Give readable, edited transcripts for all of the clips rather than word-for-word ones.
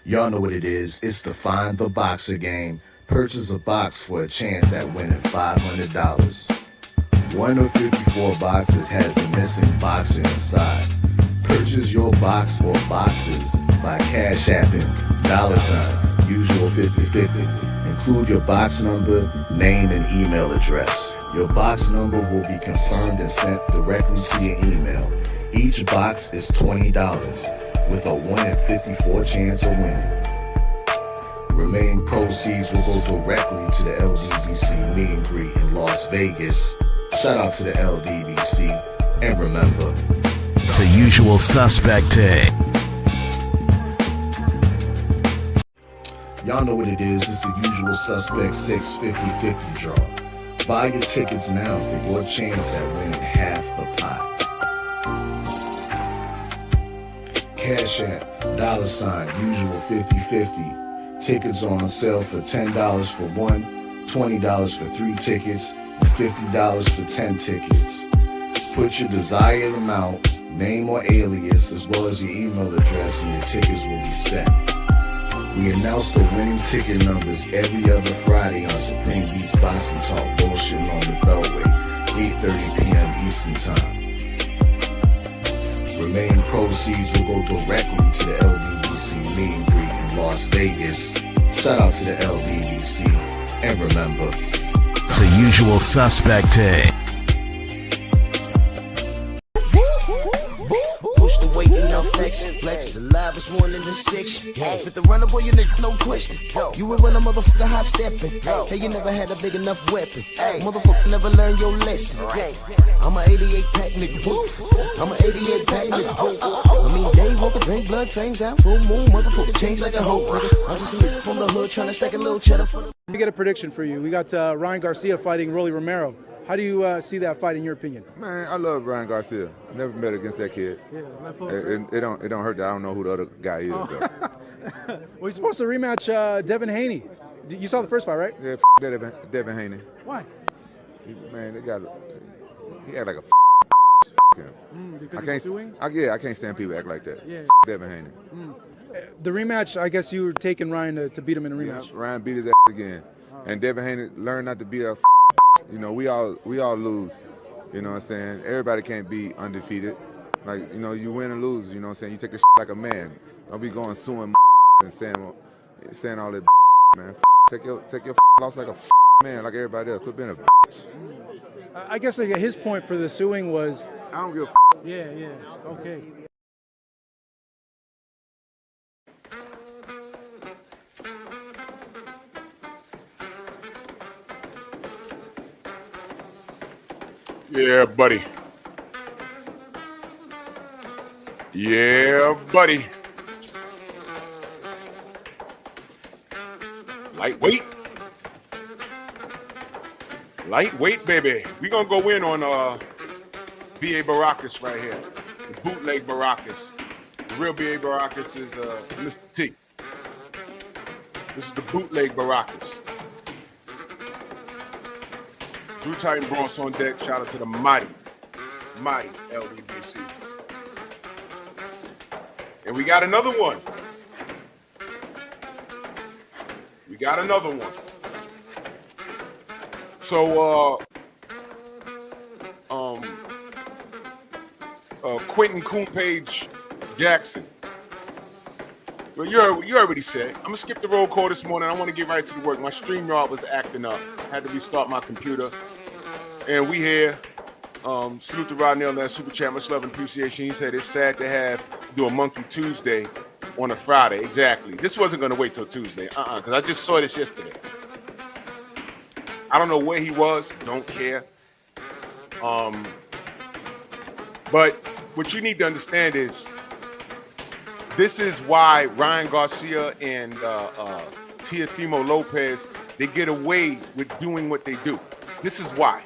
Y'all know what it is. It's the Find the Boxer game. Purchase a box for a chance at winning $500. One of 54 boxes has a missing boxer inside. Purchase your box or boxes by Cash Apping $ usual 50/50. Include your box number, name, and email address. Your box number will be confirmed and sent directly to your email. Each box is $20 with a 1 in 54 chance of winning. Remaining proceeds will go directly to the LDBC meet and greet in Las Vegas. Shout out to the LDBC, and remember, It's a usual suspect day. y'all know what it is. It's the usual suspect 650-50 draw. Buy your tickets now for your chance at winning half the pot. Cash App, $ usual 50/50. Tickets are on sale for $10 for one, $20 for 3 tickets, and $50 for 10 tickets. Put your desired amount, name or alias, as well as your email address, and your tickets will be set. We announce the winning ticket numbers every other Friday on Supreme Beats Boxing Talk Bullshit on the Beltway, 8:30 p.m. Eastern Time. Remaining proceeds will go directly to the LDBC meet and greet in Las Vegas. Shout out to the LDBC, and remember, It's a usual suspect day. Push the weight enough flex. The live is more than the 6. Fit the runner, boy, you nigga, no question. You will run a motherfucker high stepping. Hey, you never had a big enough weapon. Motherfucker never learned your lesson. I'm a 88 pack nigga. I'm a 88 pack nigga. I mean, day walker, drink blood, fangs out, full moon, motherfucker change like a hoe. I'm just a nigga from the hood trying to stack a little cheddar for the. We get a prediction for you. We got Ryan Garcia fighting Rolly Romero. How do you see that fight in your opinion? Man, I love Ryan Garcia. Never bet against that kid. Yeah, It don't hurt that I don't know who the other guy is. Though. Well, he's supposed to rematch Devin Haney. You saw the first fight, right? Yeah, Devin Haney. Why? He had like a him. Because he's suing? I can't stand people act like that. Yeah. Devin Haney. The rematch, I guess you were taking Ryan to beat him in a rematch. Yeah, Ryan beat his ass again, and Devin Haney learned not to be a. You know, we all lose. You know what I'm saying? Everybody can't be undefeated. Like, you know, you win and lose. You know what I'm saying? You take this like a man. Don't be going suing and saying all that man. Take your loss like a man, like everybody else. Quit being a bitch. I guess like, his point for the suing was. I don't give a Yeah, okay. Yeah, buddy. Yeah, buddy. Lightweight. Lightweight, baby. We gonna go in on B.A. Baracus right here. The bootleg Baracus. The real B.A. Baracus is Mr. T. This is the bootleg Baracus. Drew Titan Bronx on deck. Shout out to the mighty LDBC. And we got another one. So, Quentin Coonpage Jackson. Well, you heard what he said. I'm gonna skip the roll call this morning. I want to get right to the work. My StreamYard was acting up. Had to restart my computer. And we here. Salute to Rodney on that super chat. Much love and appreciation. He said it's sad to do a Monkey Tuesday on a Friday. Exactly. This wasn't gonna wait till Tuesday. Because I just saw this yesterday. I don't know where he was. Don't care. But what you need to understand is this is why Ryan Garcia and Teofimo Lopez, they get away with doing what they do. This is why.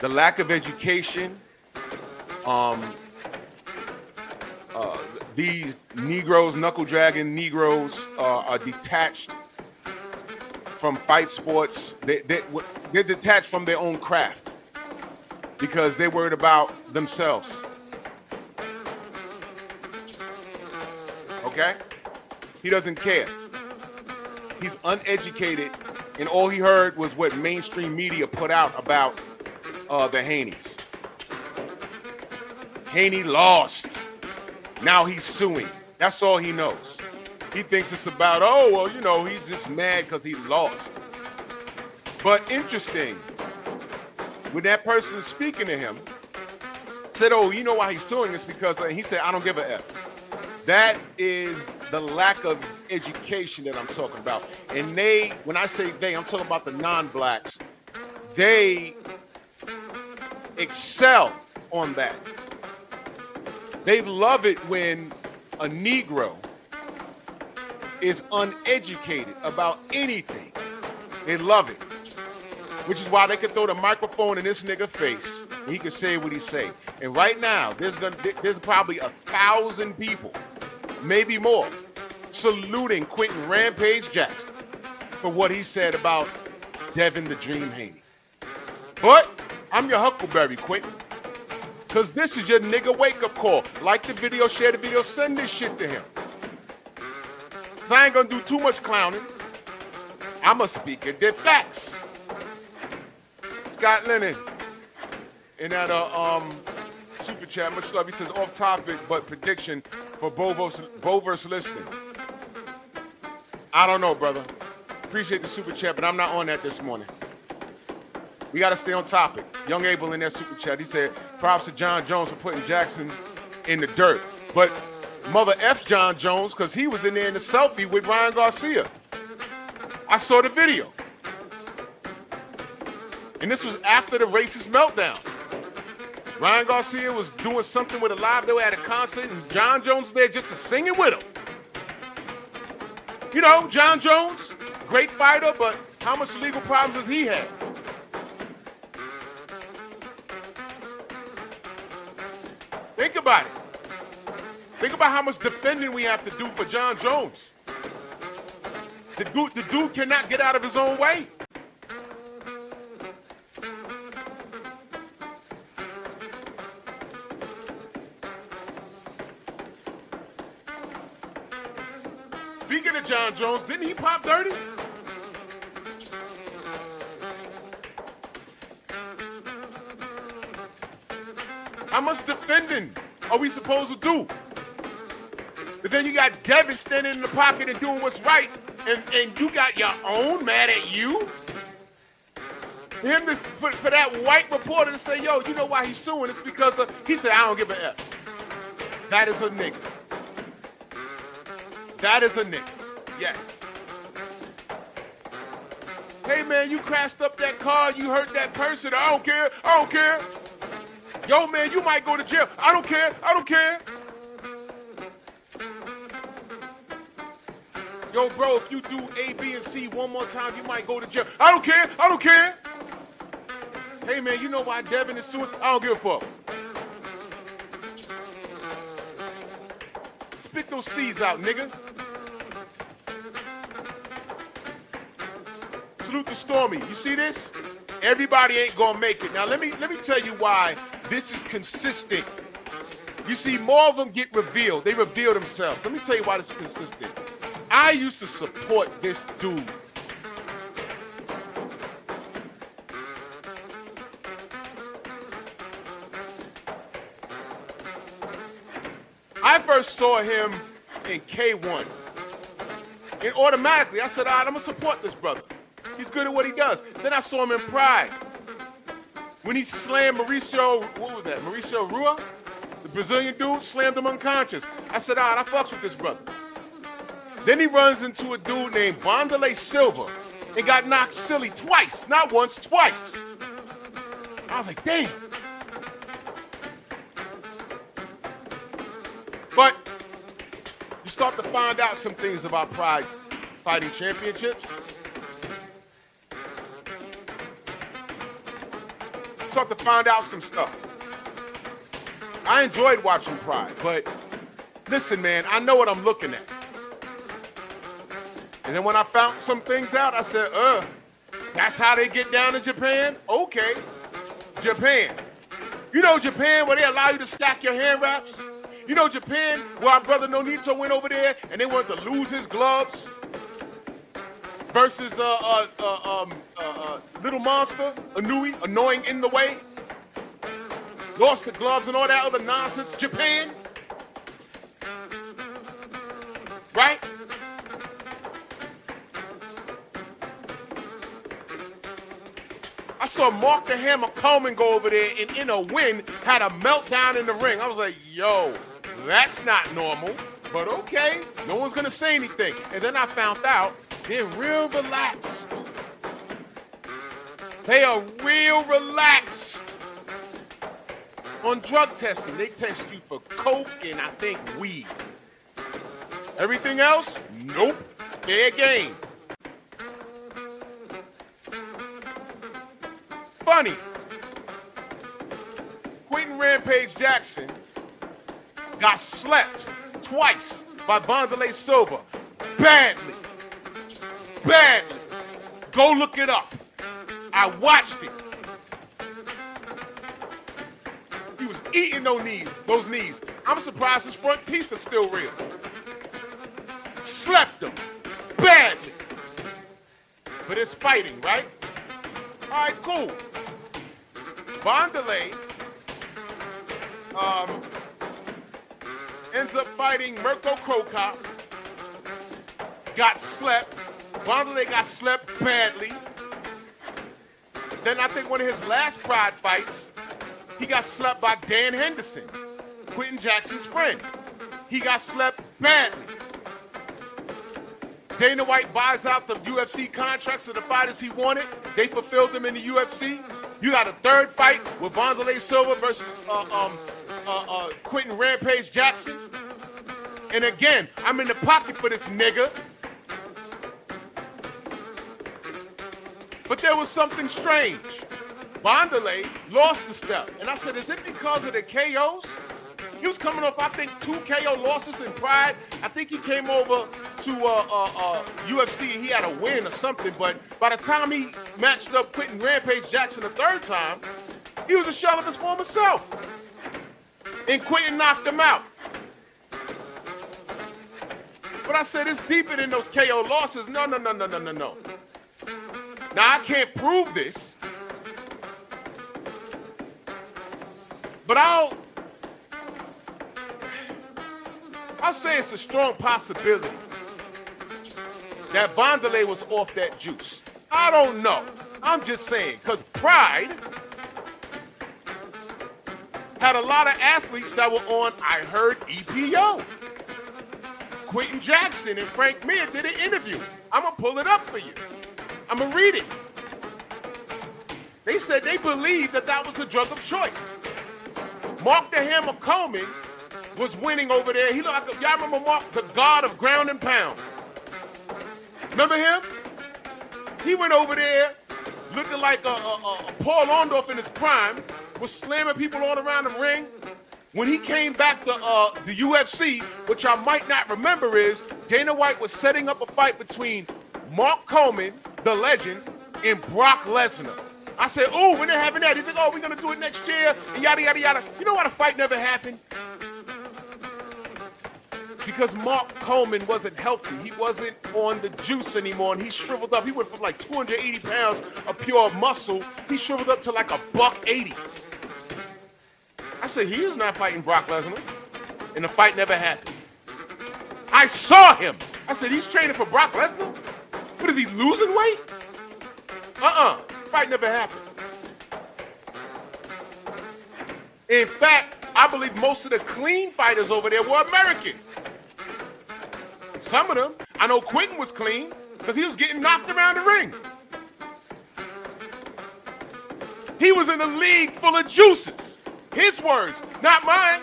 The lack of education, these Negroes, knuckle-dragging Negroes are detached from fight sports. They're detached from their own craft because they're worried about themselves. Okay? He doesn't care. He's uneducated, and all he heard was what mainstream media put out about the Haneys. Haney lost. Now he's suing. That's all he knows. He thinks it's about, oh, well, you know, he's just mad because he lost. But interesting, when that person is speaking to him, said, oh, you know why he's suing? It's because he said, I don't give a F. That is the lack of education that I'm talking about. And they, when I say they, I'm talking about the non-blacks. They excel on that. They love it when a Negro is uneducated about anything. They love it. Which is why they can throw the microphone in this nigga face and he can say what he say. And right now, there's probably 1,000 people, maybe more, saluting Quentin Rampage Jackson for what he said about Devin the Dream Haney. But I'm your Huckleberry, Quentin. Because this is your nigga wake-up call. Like the video, share the video, send this shit to him. Because I ain't going to do too much clowning. I'm a speaker. They're facts. Scott Lennon in that super chat, much love. He says off topic, but prediction for Bo versus Liston. I don't know, brother. Appreciate the super chat, but I'm not on that this morning. We got to stay on topic. Young Abel in that super chat, he said, props to John Jones for putting Jackson in the dirt. But mother F John Jones, because he was in there in the selfie with Ryan Garcia. I saw the video. And this was after the racist meltdown. Ryan Garcia was doing something with a live. They were at a concert, and John Jones was there just to sing it with him. You know, John Jones, great fighter, but how much legal problems has he had? Think about it. Think about how much defending we have to do for John Jones. The dude cannot get out of his own way. Speaking of John Jones, didn't he pop dirty? How much defending are we supposed to do? But then you got Devin standing in the pocket and doing what's right, and you got your own mad at you? For him to, for that white reporter to say, yo, you know why he's suing? It's because he said, I don't give a F. That is a nigga. That is a nigga. Yes. Hey, man, you crashed up that car. You hurt that person. I don't care. I don't care. Yo, man, you might go to jail. I don't care. I don't care. Yo, bro, if you do A, B, and C one more time, you might go to jail. I don't care. I don't care. Hey, man, you know why Devin is suing? I don't give a fuck. Spit those C's out, nigga. Salute to Stormy. You see this? Everybody ain't gonna make it. Now let me tell you why this is consistent. You see, more of them get revealed. They reveal themselves. Let me tell you why this is consistent. I used to support this dude. I first saw him in K1. And automatically I said, all right, I'm gonna support this brother. He's good at what he does. Then I saw him in Pride. When he slammed Mauricio, what was that? Mauricio Rua? The Brazilian dude slammed him unconscious. I said, all right, I fucks with this brother. Then he runs into a dude named Wanderlei Silva and got knocked silly twice. Not once, twice. I was like, damn. But you start to find out some things about Pride Fighting Championships. Start to find out some stuff. I enjoyed watching Pride, but listen, man, I know what I'm looking at. And then when I found some things out, I said, that's how they get down in Japan? Okay. Japan. You know Japan, where they allow you to stack your hand wraps? You know Japan, where our brother Nonito went over there and they wanted to lose his gloves versus Little Monster, Anui, annoying in the way. Lost the gloves and all that other nonsense. Japan. Right? I saw Mark the Hammer Coleman go over there and in a win had a meltdown in the ring. I was like, yo, that's not normal. But okay, no one's gonna say anything. And then I found out they're real relaxed. They are real relaxed on drug testing. They test you for coke and I think weed. Everything else, nope, fair game. Funny, Quentin Rampage Jackson got slept twice by Wanderlei Silva. Badly. Go look it up. I watched it. He was eating those knees. I'm surprised his front teeth are still real. Slept him badly. But it's fighting, right? All right, cool. Wanderlei ends up fighting Mirko Krokop. Got slept. Wanderlei got slept badly. Then I think one of his last Pride fights, he got slept by Dan Henderson, Quentin Jackson's friend. He got slept badly. Dana White buys out the UFC contracts of the fighters he wanted. They fulfilled them in the UFC. You got a third fight with Wanderlei Silva versus Quentin Rampage Jackson. And again, I'm in the pocket for this nigga. But there was something strange. Wanderlei lost the step. And I said, is it because of the KOs? He was coming off, I think, 2 KO losses in Pride. I think he came over to UFC and he had a win or something. But by the time he matched up Quentin Rampage Jackson the third time, he was a shell of his former self. And Quentin knocked him out. But I said, it's deeper than those KO losses. No. Now, I can't prove this. But I'll say it's a strong possibility that Wanderlei was off that juice. I don't know. I'm just saying, because Pride had a lot of athletes that were on, I heard, EPO. Quentin Jackson and Frank Mir did an interview. I'm going to pull it up for you. I'm going to read it. They said they believed that was the drug of choice. Mark the Hammer Coleman was winning over there. He looked like, y'all remember Mark, the god of ground and pound? Remember him? He went over there looking like a Paul Orndorff in his prime, was slamming people all around the ring. When he came back to the UFC, which I might not remember is, Dana White was setting up a fight between Mark Coleman, the legend, and Brock Lesnar. I said, oh, when they're having that, he said, oh, we're going to do it next year, and yada, yada, yada. You know why the fight never happened? Because Mark Coleman wasn't healthy. He wasn't on the juice anymore, and he shriveled up. He went from like 280 pounds of pure muscle. He shriveled up to like a $180. I said, he is not fighting Brock Lesnar, and the fight never happened. I saw him. I said, he's training for Brock Lesnar? What is he, losing weight? Fight never happened. In fact, I believe most of the clean fighters over there were American. Some of them. I know Quentin was clean because he was getting knocked around the ring. He was in a league full of juices. His words, not mine.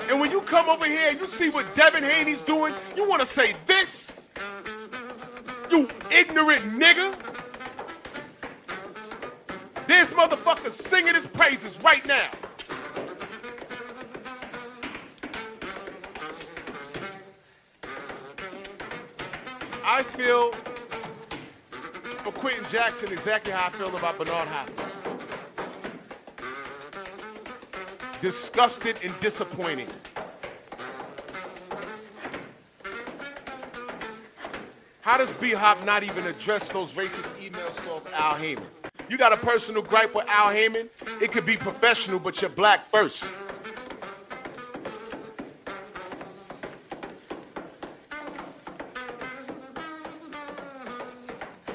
And when you come over here and you see what Devin Haney's doing, you want to say this? You ignorant nigga. This motherfucker singing his praises right now. I feel for Quentin Jackson exactly how I feel about Bernard Hopkins. disgusted and disappointed. How does B-Hop not even address those racist emails towards Al Heyman? You got a personal gripe with Al Heyman? It could be professional, but you're black first.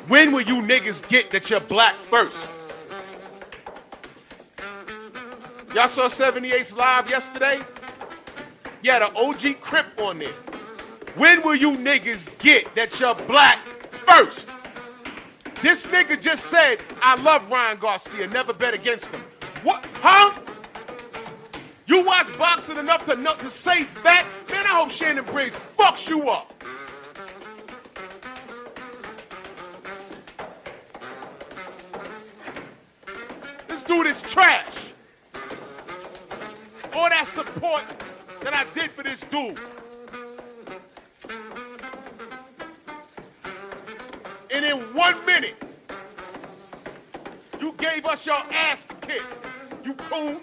When will you niggas get that you're black first? Y'all saw 78's live yesterday? Yeah, the OG Crip on there. When will you niggas get that you're black first? This nigga just said, I love Ryan Garcia, never bet against him. What? Huh? You watch boxing enough to say that? Man, I hope Shannon Briggs fucks you up. This dude is trash. All that support that I did for this dude. And in 1 minute, you gave us your ass to kiss, you coon.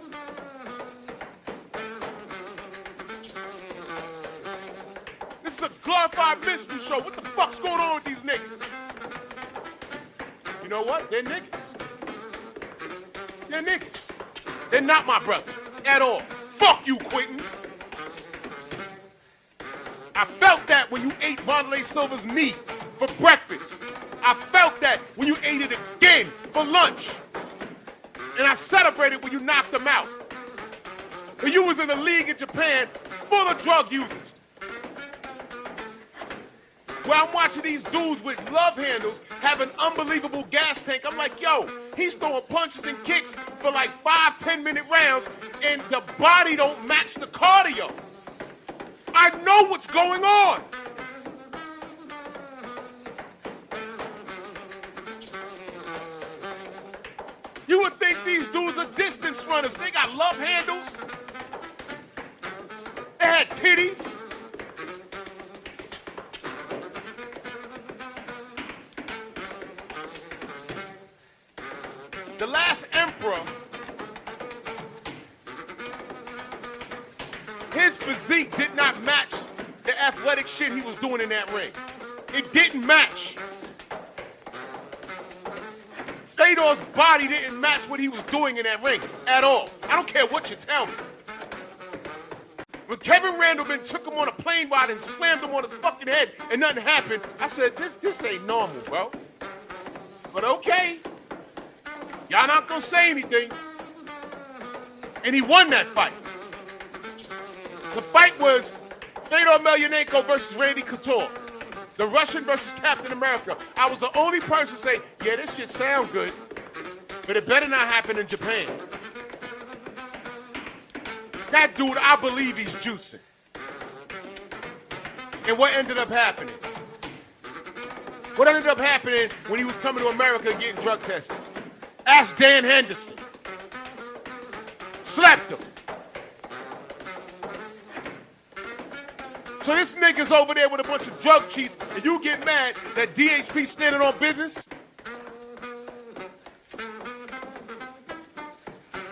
This is a glorified mystery show. What the fuck's going on with these niggas? You know what? They're niggas. They're niggas. They're not my brother at all. Fuck you, Quentin. I felt that when you ate Vonleh Silva's knee for breakfast. I felt that when you ate it again for lunch. And I celebrated when you knocked him out. When you was in a league in Japan full of drug users. Where I'm watching these dudes with love handles have an unbelievable gas tank. I'm like, yo, he's throwing punches and kicks for like 5-10 minute rounds and the body don't match the cardio. I know what's going on. You would think these dudes are distance runners. They got love handles. They had titties. The last emperor, his physique did not match the athletic shit he was doing in that ring. It didn't match. Fedor's body didn't match what he was doing in that ring at all. I don't care what you tell me. When Kevin Randleman took him on a plane ride and slammed him on his fucking head and nothing happened, I said, this ain't normal, bro. But okay. Y'all not gonna say anything. And he won that fight. The fight was Fedor Emelianenko versus Randy Couture. The Russian versus Captain America. I was the only person to say, yeah, this shit sound good, but it better not happen in Japan. That dude, I believe he's juicing. And what ended up happening? What ended up happening when he was coming to America and getting drug tested? Ask Dan Henderson. Slapped him. So this nigga's over there with a bunch of drug cheats, and you get mad that DHP standing on business?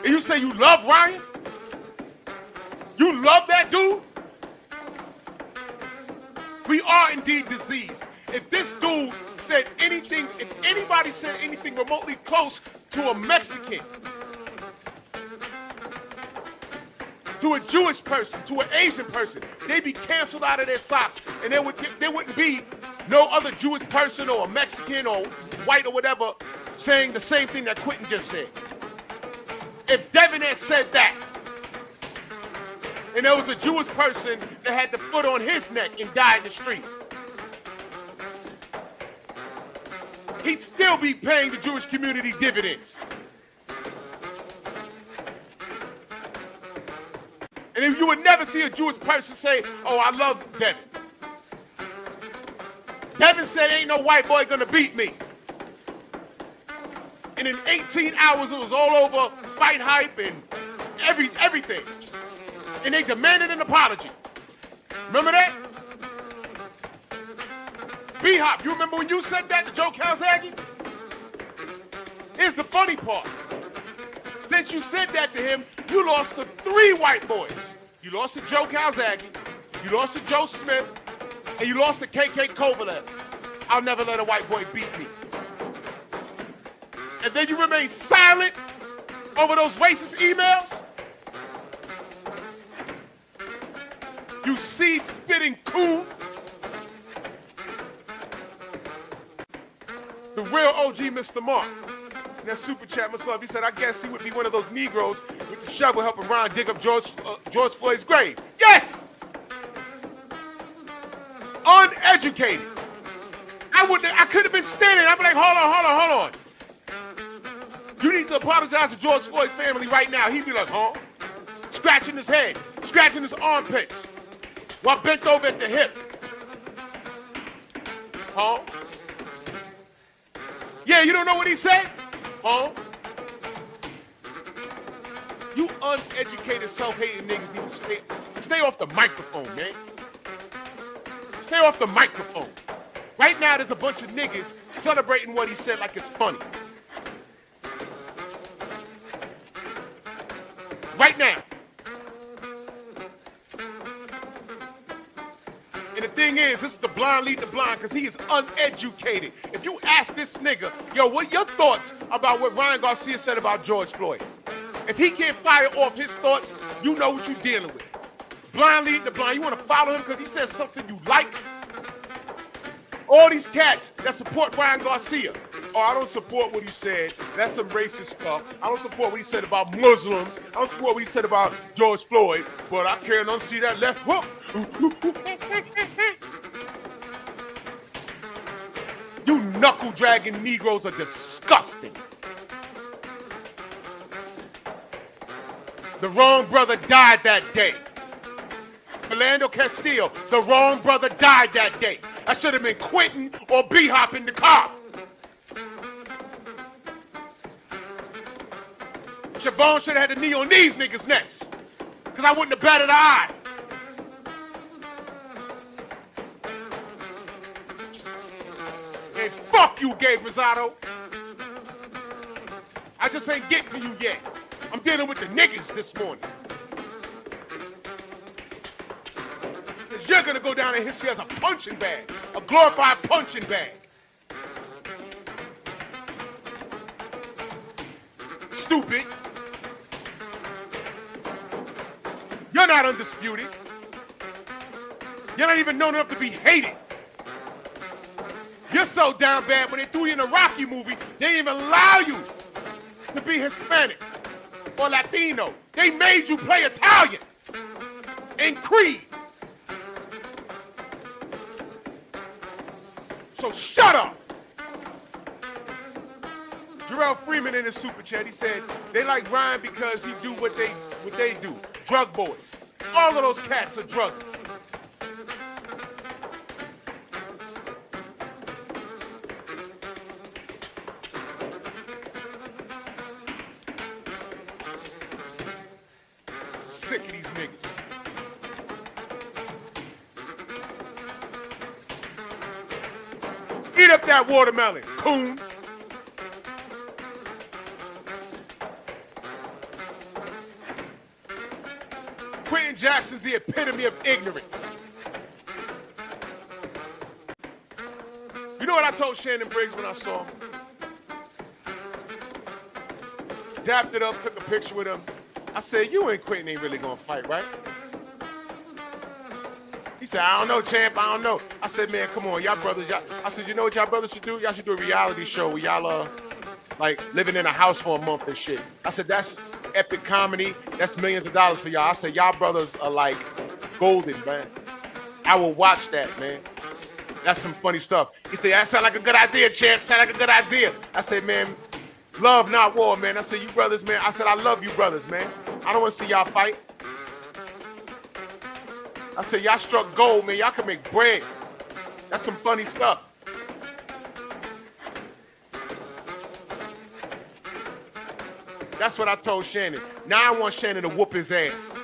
And you say you love Ryan? You love that dude? We are indeed diseased. If this dude said anything, if anybody said anything remotely close to a Mexican, to a Jewish person, to an Asian person, they'd be canceled out of their socks. And there wouldn't be no other Jewish person or a Mexican or white or whatever saying the same thing that Quentin just said. If Devin had said that, and there was a Jewish person that had the foot on his neck and died in the street, he'd still be paying the Jewish community dividends. And if you would never see a Jewish person say, oh, I love Devin. Devin said, ain't no white boy gonna beat me. And in 18 hours, it was all over fight hype and everything. And they demanded an apology. Remember that? B-Hop, you remember when you said that to Joe Calzaghe? Here's the funny part. Since you said that to him, you lost to 3 white boys. You lost to Joe Calzaghe, you lost to Joe Smith, and you lost to KK Kovalev. I'll never let a white boy beat me. And then you remain silent over those racist emails? You seed-spitting coon. The real OG Mr. Mark. In that super chat, myself, he said, I guess he would be one of those Negroes with the shovel helping Ron dig up George Floyd's grave. Yes! Uneducated. I could have been standing. I'd be like, hold on. You need to apologize to George Floyd's family right now. He'd be like, huh? Scratching his head, scratching his armpits, while bent over at the hip. Huh? Yeah, you don't know what he said? Huh? You uneducated, self-hating niggas need to stay off the microphone, man. Stay off the microphone. Right now, there's a bunch of niggas celebrating what he said like it's funny. Right now. And the thing is, this is the blind leading the blind because he is uneducated. If you ask this nigga, yo, what are your thoughts about what Ryan Garcia said about George Floyd? If he can't fire off his thoughts, you know what you're dealing with. Blind leading the blind. You want to follow him because he says something you like? All these cats that support Ryan Garcia. Oh, I don't support what he said. That's some racist stuff. I don't support what he said about Muslims. I don't support what he said about George Floyd. But I can't unsee that left hook. You knuckle-dragging Negroes are disgusting. The wrong brother died that day. Philando Castillo, the wrong brother died that day. I should have been Quentin or B-Hop in the car. Siobhan should have had the knee on these niggas next. Because I wouldn't have batted an eye. And fuck you, Gabe Rosado. I just ain't get to you yet. I'm dealing with the niggas this morning. Because you're going to go down in history as a punching bag. A glorified punching bag. Stupid. You're not undisputed. You're not even known enough to be hated. You're so down bad when they threw you in a Rocky movie, they didn't even allow you to be Hispanic or Latino. They made you play Italian in Creed. So shut up. Jarrell Freeman in his super chat, he said they like Ryan because he do what they do. Drug boys. All of those cats are druggers. Sick of these niggas. Eat up that watermelon, coon. Quentin Jackson's the epitome of ignorance. You know what I told Shannon Briggs when I saw him? Dapped it up, took a picture with him. I said, you and Quentin ain't really gonna fight, right? He said, I don't know, champ, I don't know. I said, man, come on, y'all brothers, I said, you know what y'all brothers should do? Y'all should do a reality show where y'all like living in a house for a month and shit. I said, that's epic comedy. That's millions of dollars for y'all. I said, y'all brothers are like golden, man. I will watch that, man. That's some funny stuff. He said, that sound like a good idea, champ. Sound like a good idea. I said, man, love, not war, man. I said, you brothers, man. I said, I love you brothers, man. I don't want to see y'all fight. I said, y'all struck gold, man. Y'all can make bread. That's some funny stuff. That's what I told Shannon. Now I want Shannon to whoop his ass.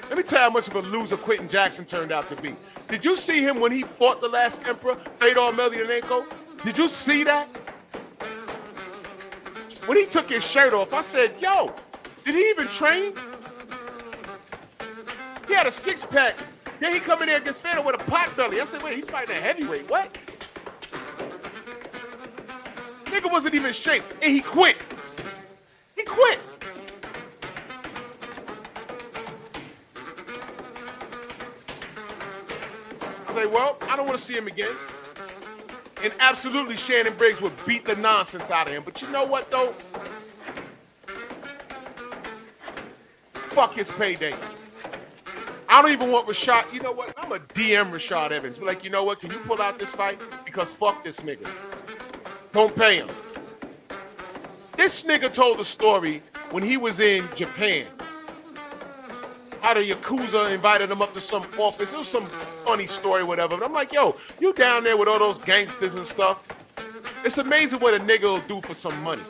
Let me tell you how much of a loser Quentin Jackson turned out to be. Did you see him when he fought the last emperor, Fedor Emelianenko? Did you see that? When he took his shirt off, I said, yo, did he even train? He had a six-pack. Then he come in there against Fedor with a pot belly. I said, wait, he's fighting a heavyweight. What? Nigga wasn't even in shape, and he quit. He quit. I was like, well, I don't want to see him again. And absolutely, Shannon Briggs would beat the nonsense out of him. But you know what, though? Fuck his payday. I don't even want Rashad. You know what? I'm a DM Rashad Evans. Be like, you know what? Can you pull out this fight? Because fuck this nigga. Don't pay him. This nigga told a story when he was in Japan. How the Yakuza invited him up to some office. It was some funny story, whatever. But I'm like, yo, you down there with all those gangsters and stuff. It's amazing what a nigga will do for some money.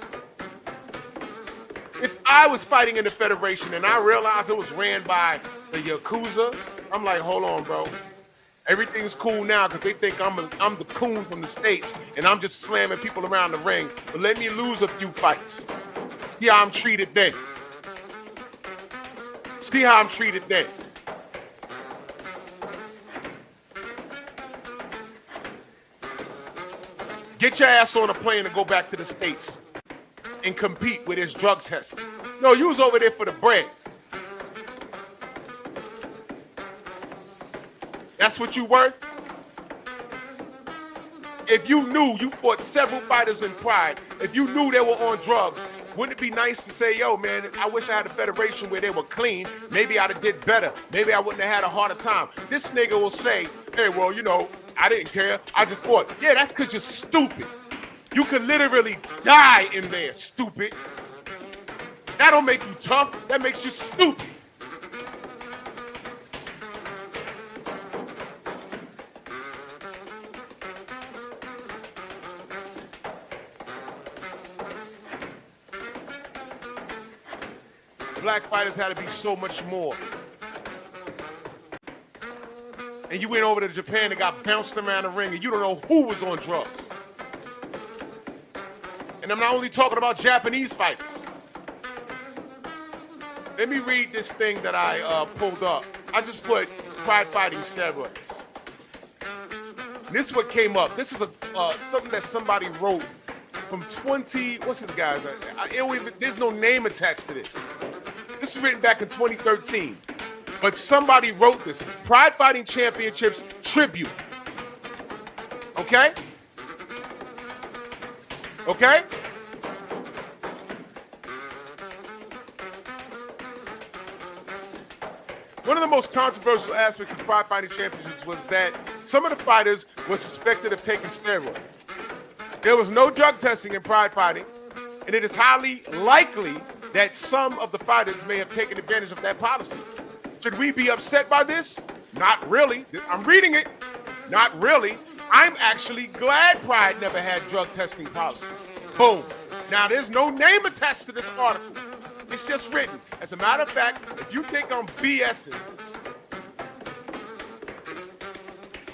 If I was fighting in the Federation and I realized it was ran by the Yakuza, I'm like, hold on, bro. Everything's cool now because they think I'm the coon from the States and I'm just slamming people around the ring. But let me lose a few fights. See how I'm treated then. See how I'm treated then. Get your ass on a plane and go back to the States and compete with his drug testing. No, you was over there for the bread. That's what you worth? If you knew you fought several fighters in Pride, if you knew they were on drugs, wouldn't it be nice to say, yo, man, I wish I had a federation where they were clean. Maybe I'd have did better. Maybe I wouldn't have had a harder time. This nigga will say, hey, well, you know, I didn't care. I just fought. Yeah, that's because you're stupid. You could literally die in there, stupid. That don't make you tough. That makes you stupid. Black fighters had to be so much more. And you went over to Japan and got bounced around the ring and you don't know who was on drugs. And I'm not only talking about Japanese fighters. Let me read this thing that I pulled up. I just put Pride Fighting steroids. And this is what came up. This is something that somebody wrote from 20, what's this guy's? There's no name attached to this. This was written back in 2013. But somebody wrote this. Pride Fighting Championships Tribute. Okay? Okay? One of the most controversial aspects of Pride Fighting Championships was that some of the fighters were suspected of taking steroids. There was no drug testing in Pride Fighting, and it is highly likely that some of the fighters may have taken advantage of that policy. Should we be upset by this? Not really. I'm reading it. Not really. I'm actually glad Pride never had drug testing policy. Boom. Now, there's no name attached to this article. It's just written. As a matter of fact, if you think I'm BSing,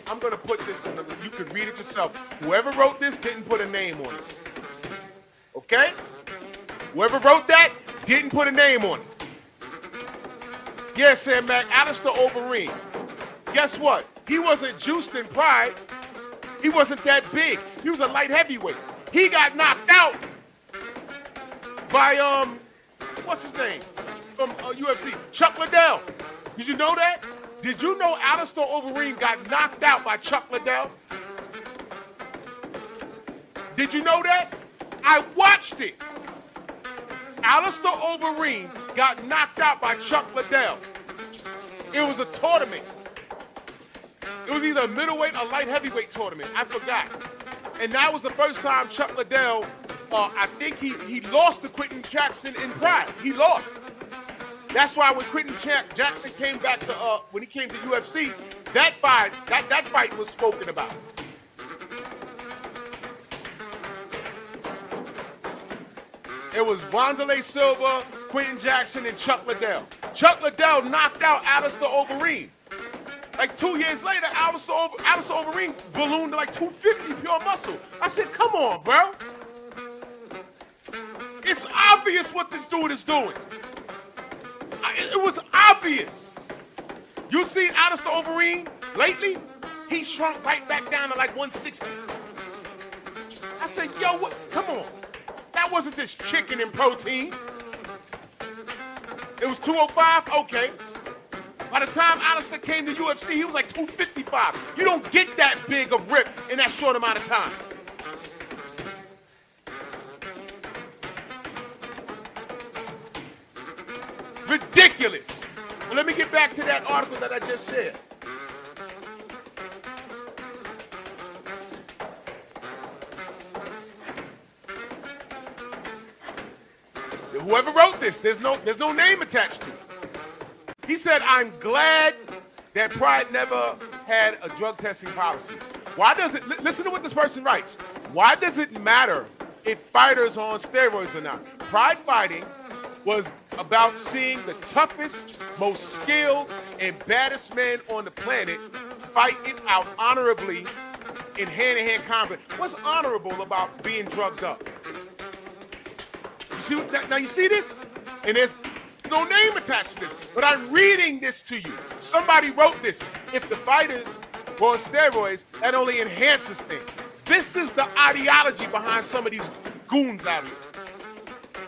I'm going to put this in you could read it yourself. Whoever wrote this didn't put a name on it. Okay? Whoever wrote that didn't put a name on it. Yes, Sam Mac, Alistair Overeem. Guess what? He wasn't juiced in Pride. He wasn't that big. He was a light heavyweight. He got knocked out by, what's his name? From UFC, Chuck Liddell. Did you know that? Did you know Alistair Overeem got knocked out by Chuck Liddell? Did you know that? I watched it. Alistair Overeem got knocked out by Chuck Liddell. It was a tournament. It was either a middleweight or light heavyweight tournament. I forgot. And that was the first time Chuck Liddell, I think he lost to Quentin Jackson in Pride. He lost. That's why when Quentin Jackson came back to, when he came to UFC, that fight was spoken about. It was Wanderlei Silva, Quentin Jackson, and Chuck Liddell. Chuck Liddell knocked out Alistair Overeem. Like 2 years later, Alistair Overeem ballooned to like 250 pure muscle. I said, come on, bro. It's obvious what this dude is doing. It was obvious. You seen Alistair Overeem lately? He shrunk right back down to like 160. I said, yo, what? Come on. That wasn't this chicken and protein. It was 205? Okay. By the time Alistair came to UFC, he was like 255. You don't get that big of rip in that short amount of time. Ridiculous. Well, let me get back to that article that I just shared. Whoever wrote this, there's no name attached to it. He said, I'm glad that Pride never had a drug testing policy. Why does it, listen to what this person writes. Why does it matter if fighters are on steroids or not? Pride fighting was about seeing the toughest, most skilled, and baddest men on the planet fight it out honorably in hand-to-hand combat. What's honorable about being drugged up? You see now you see this? And there's no name attached to this, but I'm reading this to you. Somebody wrote this. If the fighters were on steroids, that only enhances things. This is the ideology behind some of these goons out here.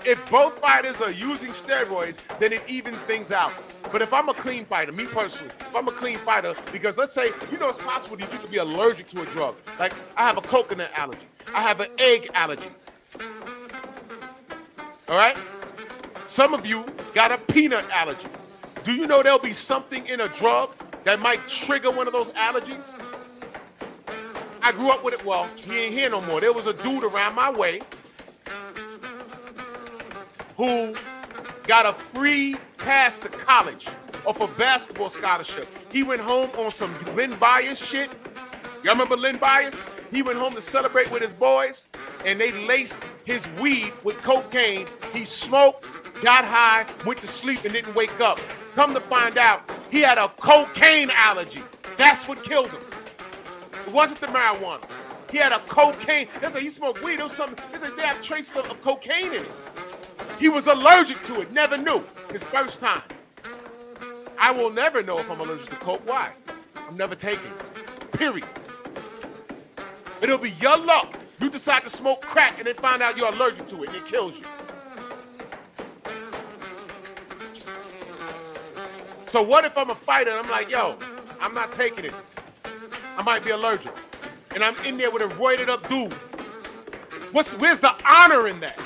If both fighters are using steroids, then it evens things out. But if I'm a clean fighter, me personally, if I'm a clean fighter, because let's say, it's possible that you could be allergic to a drug. Like, I have a coconut allergy. I have an egg allergy. All right? Some of you got a peanut allergy. Do you know there'll be something in a drug that might trigger one of those allergies? I grew up with it. Well, he ain't here no more. There was a dude around my way who got a free pass to college off a basketball scholarship. He went home on some Lynn Byers shit. Y'all remember Lynn Byers? He went home to celebrate with his boys, and they laced his weed with cocaine. He smoked, got high, went to sleep, and didn't wake up. Come to find out, he had a cocaine allergy. That's what killed him. It wasn't the marijuana. He had a cocaine. They said he smoked weed. There was something. They said they have traces of cocaine in it. He was allergic to it. Never knew. His first time. I will never know if I'm allergic to coke. Why? I'm never taking it. Period. It'll be your luck. You decide to smoke crack and then find out you're allergic to it and it kills you. So what if I'm a fighter and I'm like, yo, I'm not taking it. I might be allergic. And I'm in there with a roided up dude. Where's the honor in that?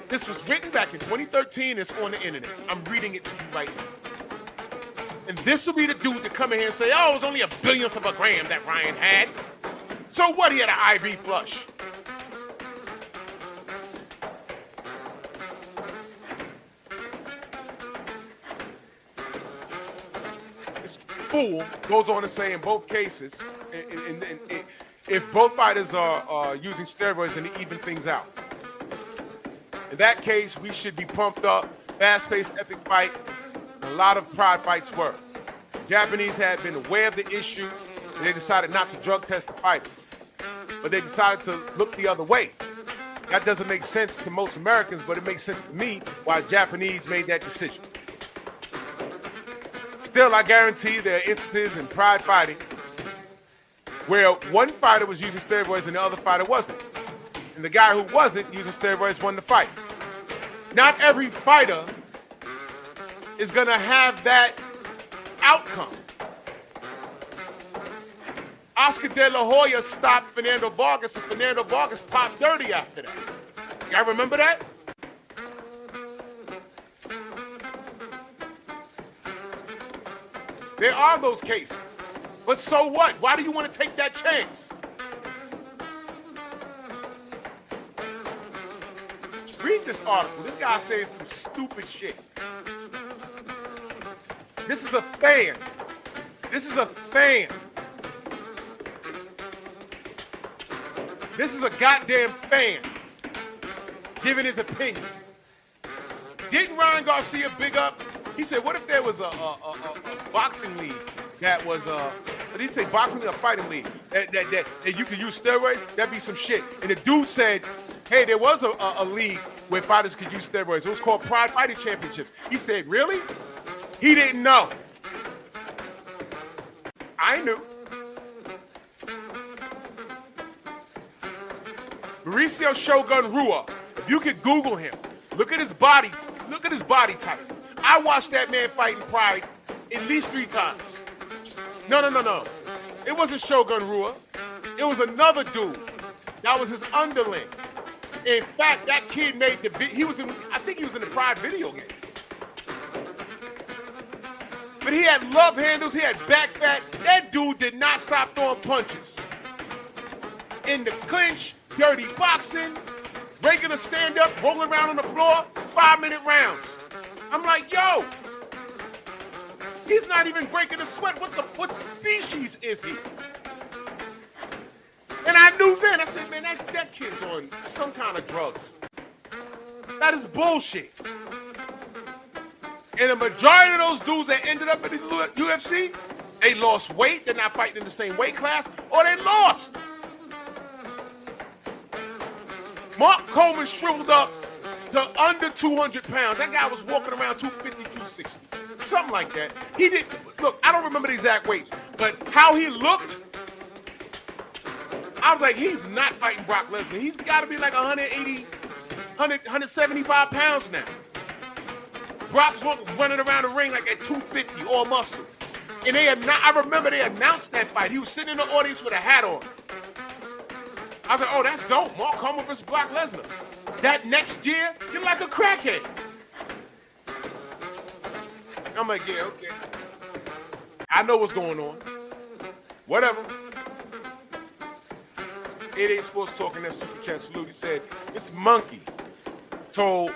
This was written back in 2013. It's on the internet. I'm reading it to you right now. And this will be the dude to come in here and say, oh, it was only a billionth of a gram that Ryan had. So what? He had an IV flush. This fool goes on to say in both cases, if both fighters are using steroids, and they even things out. In that case, we should be pumped up, fast-paced, epic fight. A lot of Pride fights were. The Japanese had been aware of the issue, and they decided not to drug test the fighters. But they decided to look the other way. That doesn't make sense to most Americans, but it makes sense to me why Japanese made that decision. Still, I guarantee there are instances in Pride fighting where one fighter was using steroids and the other fighter wasn't. And the guy who wasn't using steroids won the fight. Not every fighter is going to have that outcome. Oscar De La Hoya stopped Fernando Vargas, and Fernando Vargas popped dirty after that. Y'all remember that? There are those cases. But so what? Why do you want to take that chance? Read this article. This guy says some stupid shit. This is a fan. This is a fan. This is a goddamn fan giving his opinion. Didn't Ryan Garcia big up? He said, what if there was a boxing league that was did he say boxing league or fighting league that you could use steroids? That'd be some shit. And the dude said, hey, there was a league where fighters could use steroids. It was called Pride Fighting Championships. He said, really? He didn't know. I knew. Mauricio Shogun Rua, if you could Google him, look at his body type. I watched that man fight in Pride at least 3 times. No. It wasn't Shogun Rua. It was another dude. That was his underling. In fact, that kid made I think he was in the Pride video game. But he had love handles, he had back fat. That dude did not stop throwing punches. In the clinch, dirty boxing, regular stand-up, rolling around on the floor, 5-minute rounds. I'm like, yo, he's not even breaking a sweat. What species is he? And I knew then, I said, man, that kid's on some kind of drugs. That is bullshit. And the majority of those dudes that ended up in the UFC, they lost weight, they're not fighting in the same weight class, or they lost. Mark Coleman shriveled up to under 200 pounds. That guy was walking around 250, 260, something like that. He did, look, I don't remember the exact weights, but how he looked, I was like, he's not fighting Brock Lesnar. He's got to be like 180, 175 pounds now. Brock's running around the ring like at 250, all muscle. And I remember they announced that fight. He was sitting in the audience with a hat on. I was like, oh, that's dope. Mark Coleman versus Brock Lesnar. That next year, you're like a crackhead. I'm like, yeah, okay. I know what's going on. Whatever. 88 Sports Talking, that Super Chat salute. He said, this monkey told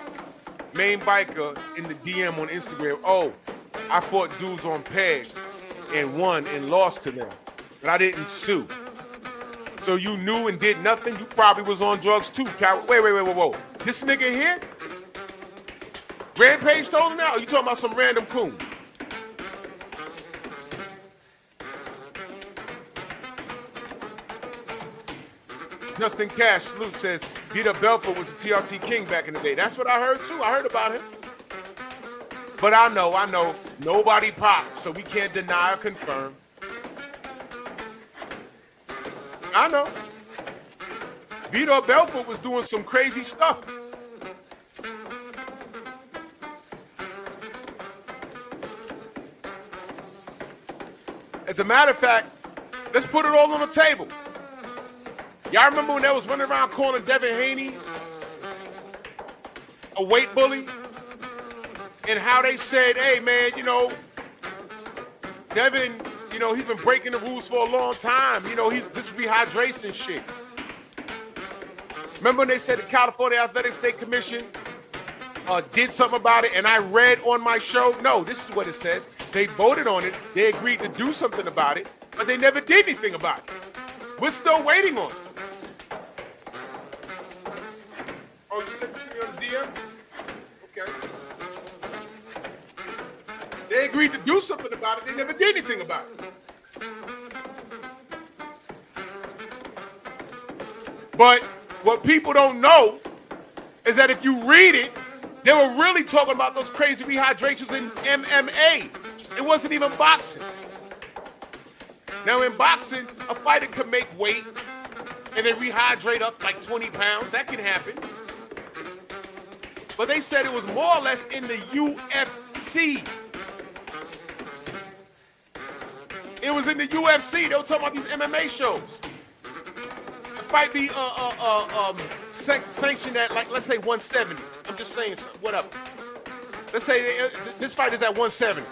main biker in the DM on Instagram, oh, I fought dudes on pegs and won and lost to them, but I didn't sue. So you knew and did nothing? You probably was on drugs too, coward. Wait, whoa. This nigga here? Rampage told him that? Or you talking about some random coon? Justin Cash, salute, says, Vito Belfort was a TRT king back in the day. That's what I heard too. I heard about him. But I know, nobody popped, so we can't deny or confirm. I know. Vito Belfort was doing some crazy stuff. As a matter of fact, let's put it all on the table. Y'all remember when they was running around calling Devin Haney a weight bully? And how they said, hey, man, Devin, he's been breaking the rules for a long time. This rehydration shit. Remember when they said the California Athletic State Commission did something about it, and I read on my show? No, this is what it says. They voted on it. They agreed to do something about it, but they never did anything about it. We're still waiting on it. Oh, you sent this to me on the DM? Okay. They agreed to do something about it. They never did anything about it. But what people don't know is that if you read it, they were really talking about those crazy rehydrations in MMA. It wasn't even boxing. Now in boxing, a fighter could make weight and then rehydrate up like 20 pounds. That can happen. But they said it was more or less in the UFC. It was in the UFC. They were talking about these MMA shows. The fight be sanctioned at, like, let's say 170. I'm just saying, whatever. Let's say this fight is at 170.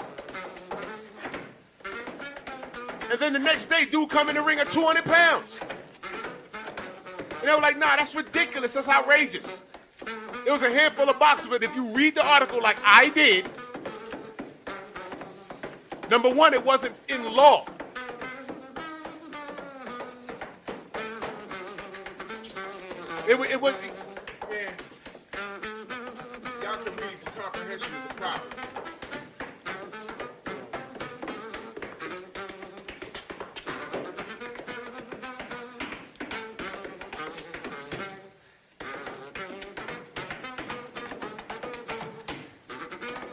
And then the next day, dude come in the ring at 200 pounds. And they were like, nah, that's ridiculous. That's outrageous. It was a handful of boxers, but if you read the article like I did, number one, it wasn't in law. It was, man, y'all can read, but comprehension is a problem.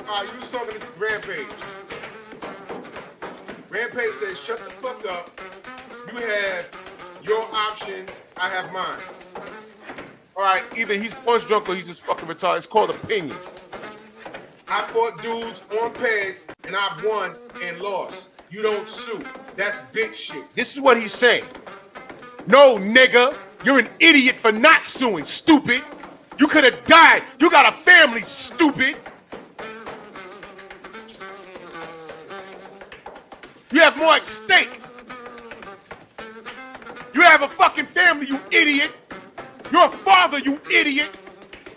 You was talking to Rampage. Rampage says, shut the fuck up. You have your options, I have mine. All right, either he's punch drunk or he's just fucking retarded. It's called opinions. I fought dudes on pads and I've won and lost. You don't sue. That's bitch shit. This is what he's saying. No, nigga, you're an idiot for not suing, stupid. You could have died. You got a family, stupid. You have more at stake. You have a fucking family, you idiot. You're a father, you idiot.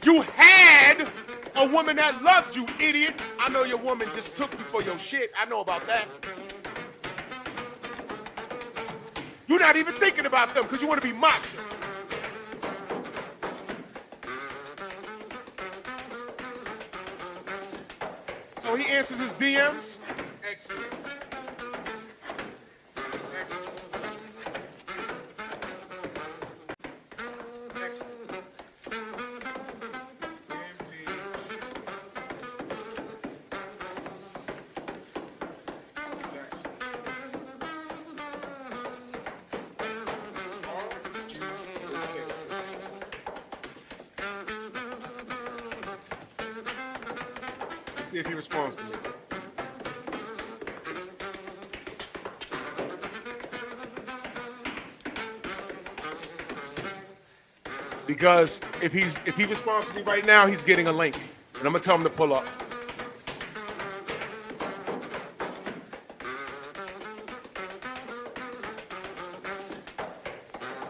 You had a woman that loved you, idiot. I know your woman just took you for your shit. I know about that. You're not even thinking about them because you want to be macho. So he answers his DMs? Excellent. Excellent. Excellent. See if he responds to me. Because if he responds to me right now, he's getting a link. And I'm gonna tell him to pull up.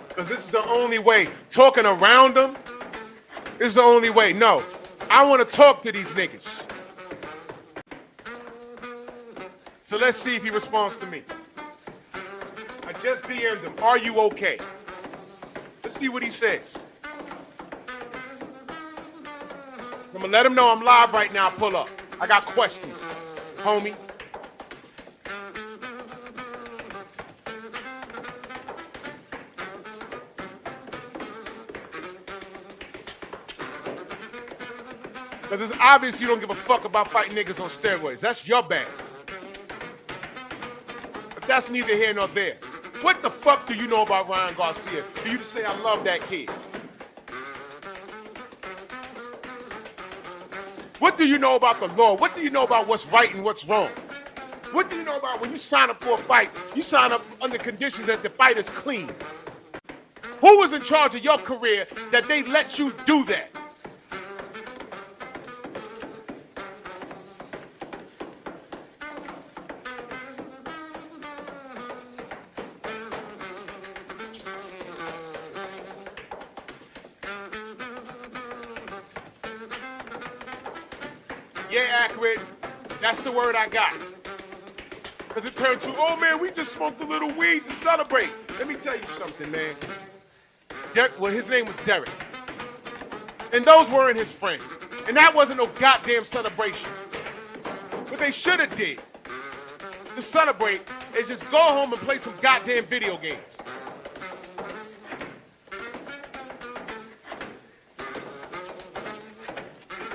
Because this is the only way. Talking around them is the only way. No, I want to talk to these niggas. So let's see if he responds to me. I just DM'd him. Are you okay? Let's see what he says. I'm gonna let him know I'm live right now. Pull up. I got questions, homie. Because it's obvious you don't give a fuck about fighting niggas on steroids. That's your bad. But that's neither here nor there. What the fuck do you know about Ryan Garcia for you to say I love that kid? What do you know about the law? What do you know about what's right and what's wrong? What do you know about when you sign up for a fight, you sign up under conditions that the fight is clean? Who was in charge of your career that they let you do that? Yeah, accurate. That's the word I got. Because it turned to, oh man, we just smoked a little weed to celebrate. Let me tell you something, man. Well, his name was Derek. And those weren't his friends. And that wasn't no goddamn celebration. What they should have did to celebrate is just go home and play some goddamn video games.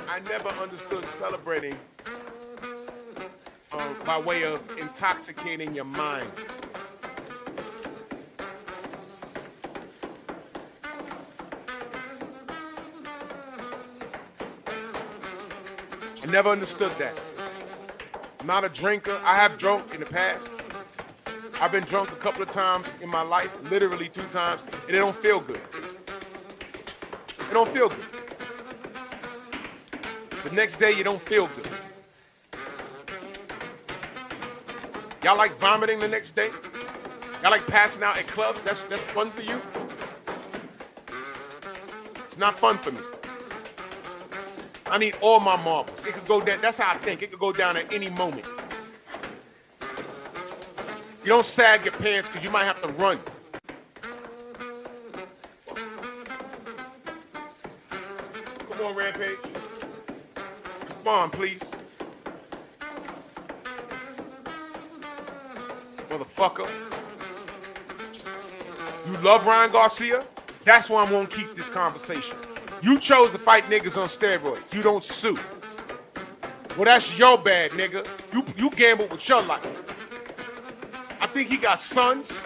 I never understood celebrating by way of intoxicating your mind. I never understood that. I'm not a drinker. I have drunk in the past. I've been drunk a couple of times in my life, literally 2 times, and it don't feel good. It don't feel good. The next day, you don't feel good. Y'all like vomiting the next day? Y'all like passing out at clubs? That's fun for you? It's not fun for me. I need all my marbles. It could go down. That's how I think. It could go down at any moment. You don't sag your pants because you might have to run. Come on, Rampage. Respond, please. Motherfucker. You love Ryan Garcia? That's why I'm gonna keep this conversation. You chose to fight niggas on steroids. You don't sue. Well, that's your bad, nigga. You gambled with your life. I think he got sons.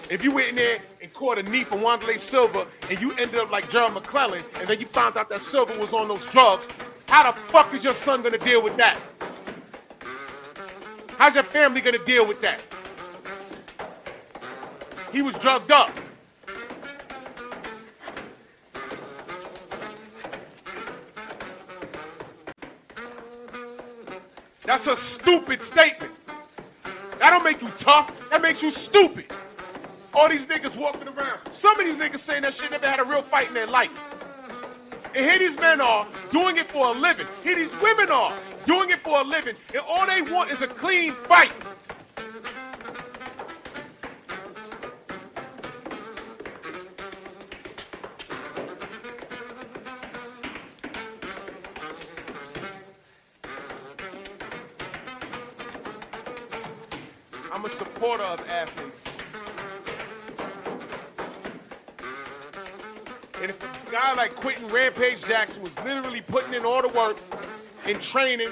If you went in there and caught a knee from Wanderlei Silva and you ended up like Gerald McClellan and then you found out that Silva was on those drugs, how the fuck is your son gonna deal with that? How's your family gonna deal with that? He was drugged up. That's a stupid statement. That don't make you tough. That makes you stupid. All these niggas walking around. Some of these niggas saying that shit never had a real fight in their life. And here these men are doing it for a living. Here these women are doing it for a living. And all they want is a clean fight. I'm a supporter of athletes. And if a guy like Quentin Rampage Jackson was literally putting in all the work and training,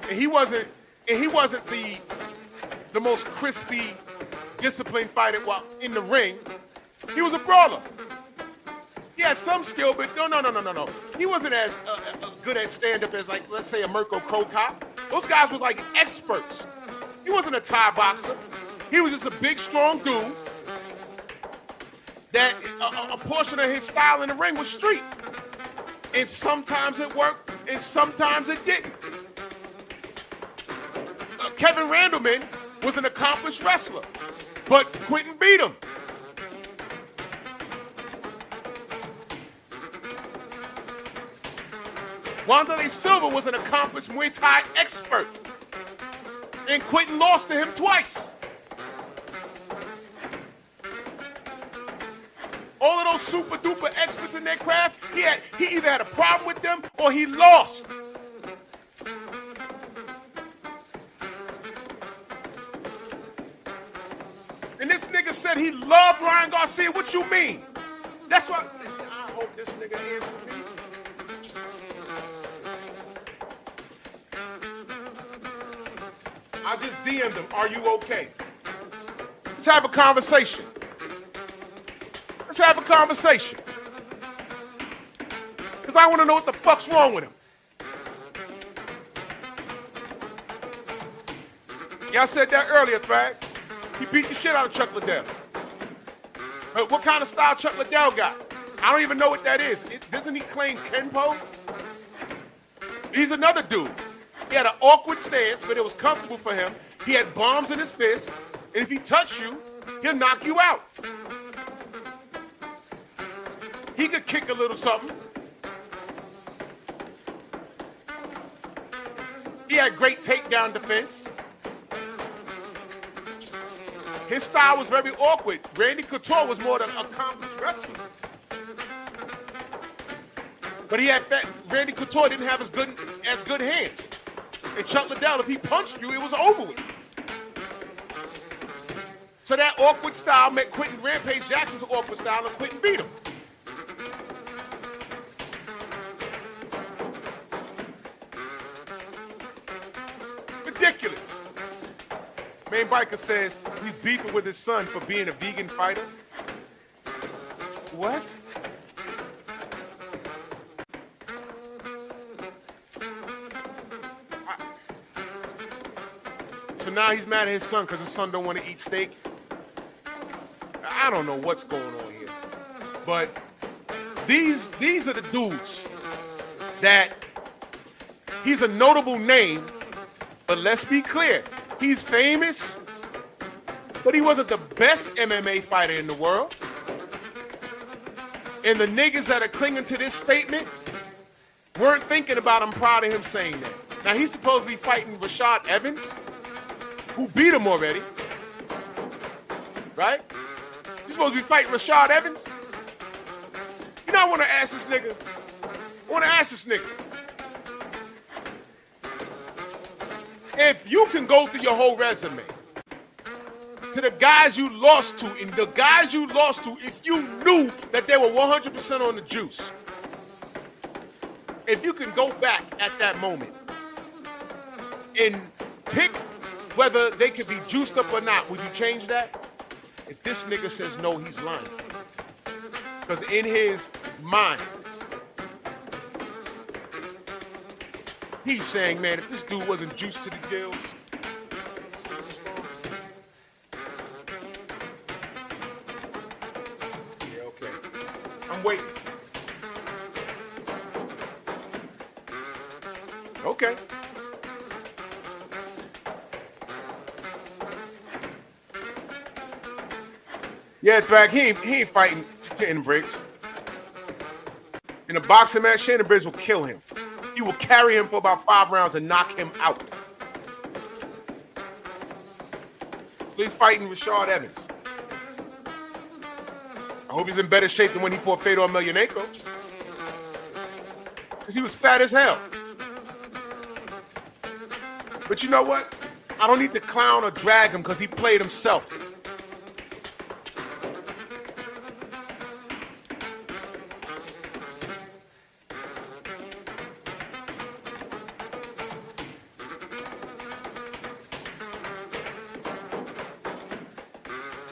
and he wasn't the most crispy, disciplined fighter while in the ring, he was a brawler. He had some skill, but no. He wasn't as good at stand-up as, like, let's say, a Mirko Krokop. Those guys was like experts. He wasn't a Thai boxer. He was just a big, strong dude that a portion of his style in the ring was street. And sometimes it worked, and sometimes it didn't. Kevin Randleman was an accomplished wrestler, but Quentin beat him. Wanderlei Silva was an accomplished Muay Thai expert, and Quentin lost to him twice. All of those super duper experts in their craft, he either had a problem with them or he lost. And this nigga said he loved Ryan Garcia. What you mean? That's why I hope this nigga answers me. I just DM'd him, are you okay? Let's have a conversation. Let's have a conversation. Because I want to know what the fuck's wrong with him. Yeah, I said that earlier, Thrag. He beat the shit out of Chuck Liddell. But what kind of style Chuck Liddell got? I don't even know what that is. Doesn't he claim Kenpo? He's another dude. He had an awkward stance, but it was comfortable for him. He had bombs in his fist, and if he touched you, he'll knock you out. He could kick a little something. He had great takedown defense. His style was very awkward. Randy Couture was more than an accomplished wrestler. But Randy Couture didn't have as good hands. And Chuck Liddell, if he punched you, it was over with. So that awkward style met Quentin Rampage Jackson's awkward style, and Quentin beat him. It's ridiculous. Main Biker says he's beefing with his son for being a vegan fighter. What? So now he's mad at his son because his son don't want to eat steak. I don't know what's going on here. But these are the dudes that he's a notable name, but let's be clear. He's famous, but he wasn't the best MMA fighter in the world. And the niggas that are clinging to this statement weren't thinking about I'm proud of him saying that. Now he's supposed to be fighting Rashad Evans, who beat him already, right? He's supposed to be fighting Rashad Evans. You know, I want to ask this nigga. If you can go through your whole resume to the guys you lost to, and the guys you lost to, if you knew that they were 100% on the juice, if you can go back at that moment and pick whether they could be juiced up or not, would you change that? If this nigga says no, he's lying. Because in his mind, he's saying, man, if this dude wasn't juiced to the gills, yeah, okay. I'm waiting. Okay. Yeah, Thrag, he ain't fighting Shannon Briggs. In a boxing match, Shannon Briggs will kill him. He will carry him for about 5 rounds and knock him out. So he's fighting Rashad Evans. I hope he's in better shape than when he fought Fedor Emelianenko. Because he was fat as hell. But you know what? I don't need to clown or drag him because he played himself.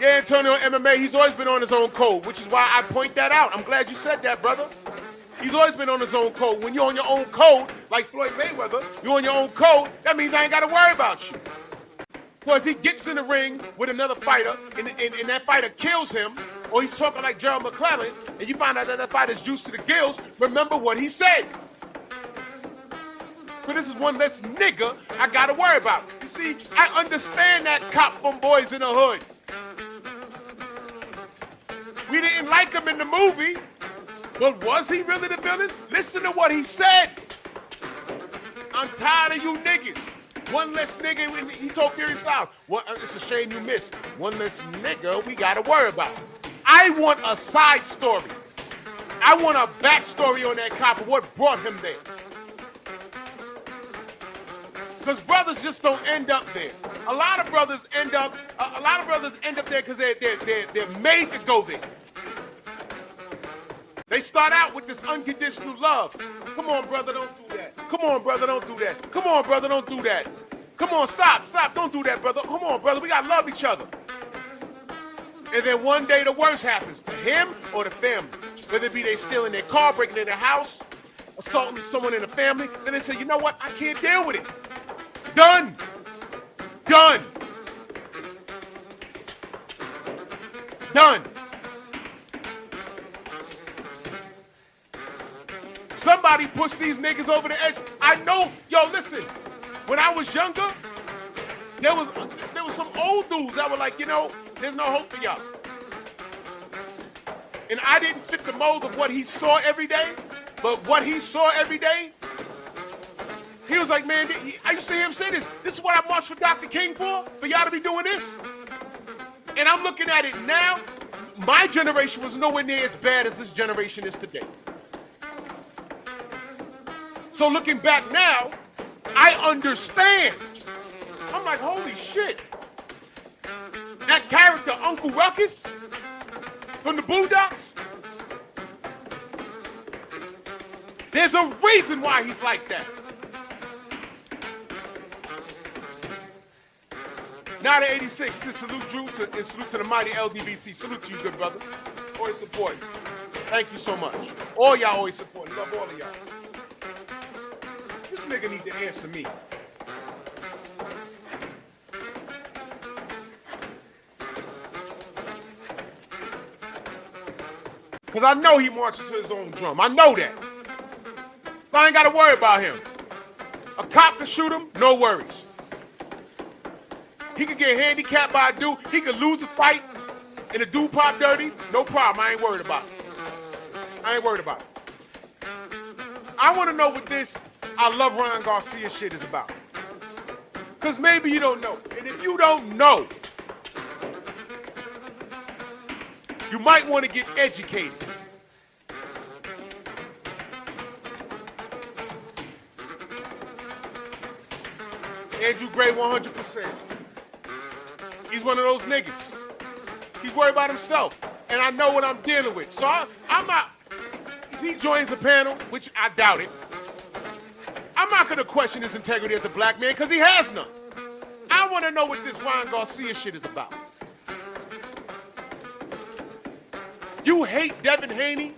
Yeah, Antonio MMA, he's always been on his own code, which is why I point that out. I'm glad you said that, brother. He's always been on his own code. When you're on your own code, like Floyd Mayweather, you're on your own code, that means I ain't got to worry about you. So if he gets in the ring with another fighter and that fighter kills him, or he's talking like Gerald McClellan, and you find out that that fighter's juiced to the gills, remember what he said. So this is one less nigga I got to worry about. You see, I understand that cop from Boys in the Hood. We didn't like him in the movie, but was he really the villain? Listen to what he said. I'm tired of you niggas. One less nigga, he told Fury Styles, it's a shame you missed. One less nigga we gotta worry about. I want a side story. I want a backstory on that cop and what brought him there. Because brothers just don't end up there. A lot of brothers end up there because they're made to go there. They start out with this unconditional love. Come on, brother, don't do that. Come on, brother, don't do that. Come on, brother, don't do that. Come on, stop, don't do that, brother. Come on, brother, we gotta love each other. And then one day the worst happens to him or the family. Whether it be they stealing their car, breaking in their house, assaulting someone in the family, then they say, you know what, I can't deal with it. Done. Done. Done. Somebody pushed these niggas over the edge. I know, yo, listen, when I was younger, there was some old dudes that were like, you know, there's no hope for y'all. And I didn't fit the mold of what he saw every day, but what he saw every day, he was like, man, I used to hear him say this. This is what I marched for Dr. King for y'all to be doing this? And I'm looking at it now, my generation was nowhere near as bad as this generation is today. So looking back now, I understand. I'm like, holy shit. That character, Uncle Ruckus, from the Boondocks, there's a reason why he's like that. Now to 86, to salute Drew and salute to the mighty LDBC. Salute to you, good brother. Always supporting. Thank you so much. All y'all always supporting. Love all of y'all. This nigga need to answer me. Because I know he marches to his own drum. I know that. So I ain't got to worry about him. A cop can shoot him, no worries. He could get handicapped by a dude. He could lose a fight and a dude pop dirty. No problem. I ain't worried about it. I ain't worried about it. I want to know what this I love Ryan Garcia shit is about. Because maybe you don't know. And if you don't know, you might want to get educated. Andrew Gray, 100%. He's one of those niggas. He's worried about himself. And I know what I'm dealing with. So I'm not, if he joins a panel, which I doubt it, I'm not going to question his integrity as a black man because he has none. I want to know what this Ryan Garcia shit is about. You hate Devin Haney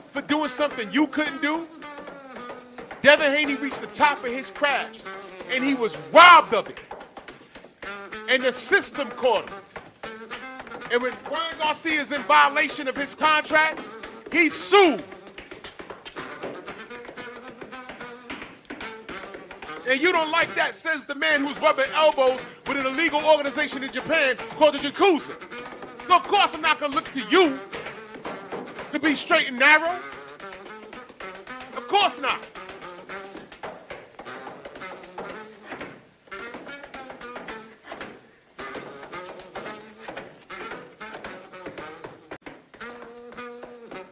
for doing something you couldn't do? Devin Haney reached the top of his craft, and he was robbed of it. And the system caught him. And when Ryan Garcia is in violation of his contract, he's sued. And you don't like that, says the man who's rubbing elbows with an illegal organization in Japan called the Yakuza. So of course I'm not gonna look to you to be straight and narrow. Of course not.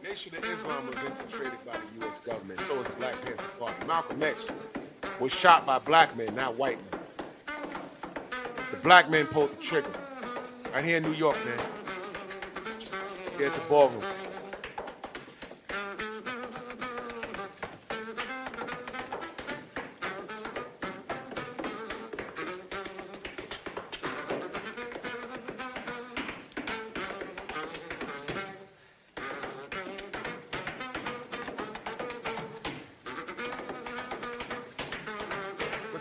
Nation of Islam was infiltrated by the U.S. government. So was the Black Panther Party. Malcolm X was shot by black men, not white men. The black men pulled the trigger. Right here in New York, man. There at the ballroom.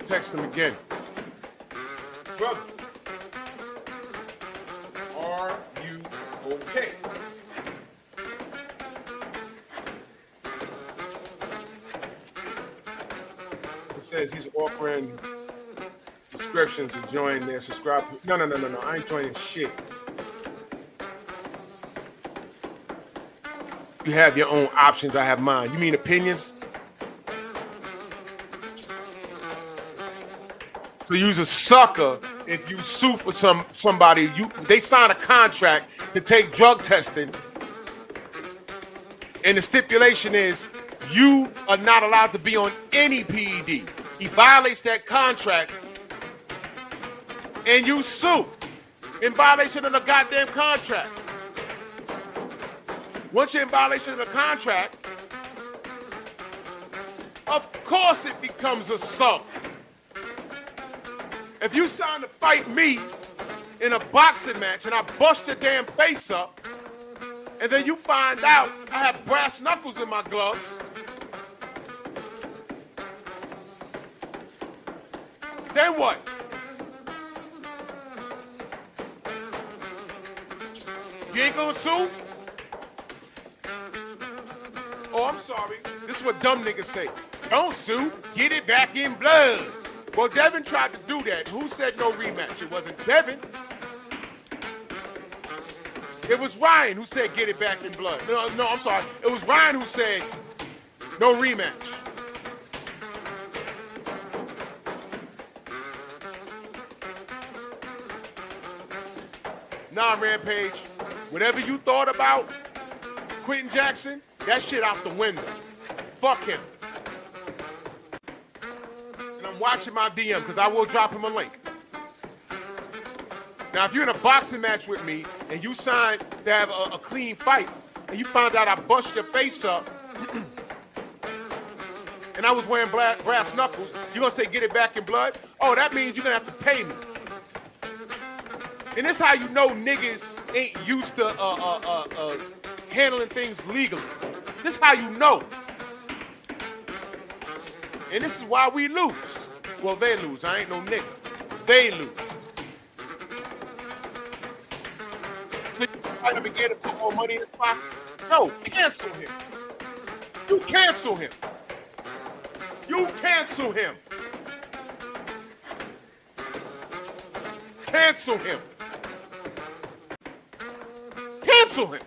Text him again. Brother, are you okay? It says he's offering subscriptions to join their subscribe. No. I ain't joining shit. You have your own options. I have mine. You mean opinions? So you's a sucker if you sue for somebody. They sign a contract to take drug testing, and the stipulation is you are not allowed to be on any PED. He violates that contract, and you sue in violation of the goddamn contract. Once you're in violation of the contract, of course it becomes assault. If you sign to fight me in a boxing match and I bust your damn face up, and then you find out I have brass knuckles in my gloves, then what? You ain't gonna sue? Oh, I'm sorry. This is what dumb niggas say. Don't sue, get it back in blood. Well, Devin tried to do that. Who said no rematch? It wasn't Devin. It was Ryan who said get it back in blood. No, I'm sorry. It was Ryan who said no rematch. Nah, Rampage. Whatever you thought about Quentin Jackson, that shit out the window. Fuck him. Watching my DM because I will drop him a link. Now, if you're in a boxing match with me and you signed to have a clean fight and you found out I bust your face up and I was wearing brass knuckles, you're going to say get it back in blood? Oh, that means you're going to have to pay me. And this is how you know niggas ain't used to handling things legally. This is how you know. And this is why we lose. Well, they lose. I ain't no nigga. They lose. So you try to begin to put more money in his pocket? No, cancel him. You cancel him. You cancel him. Cancel him. Cancel him.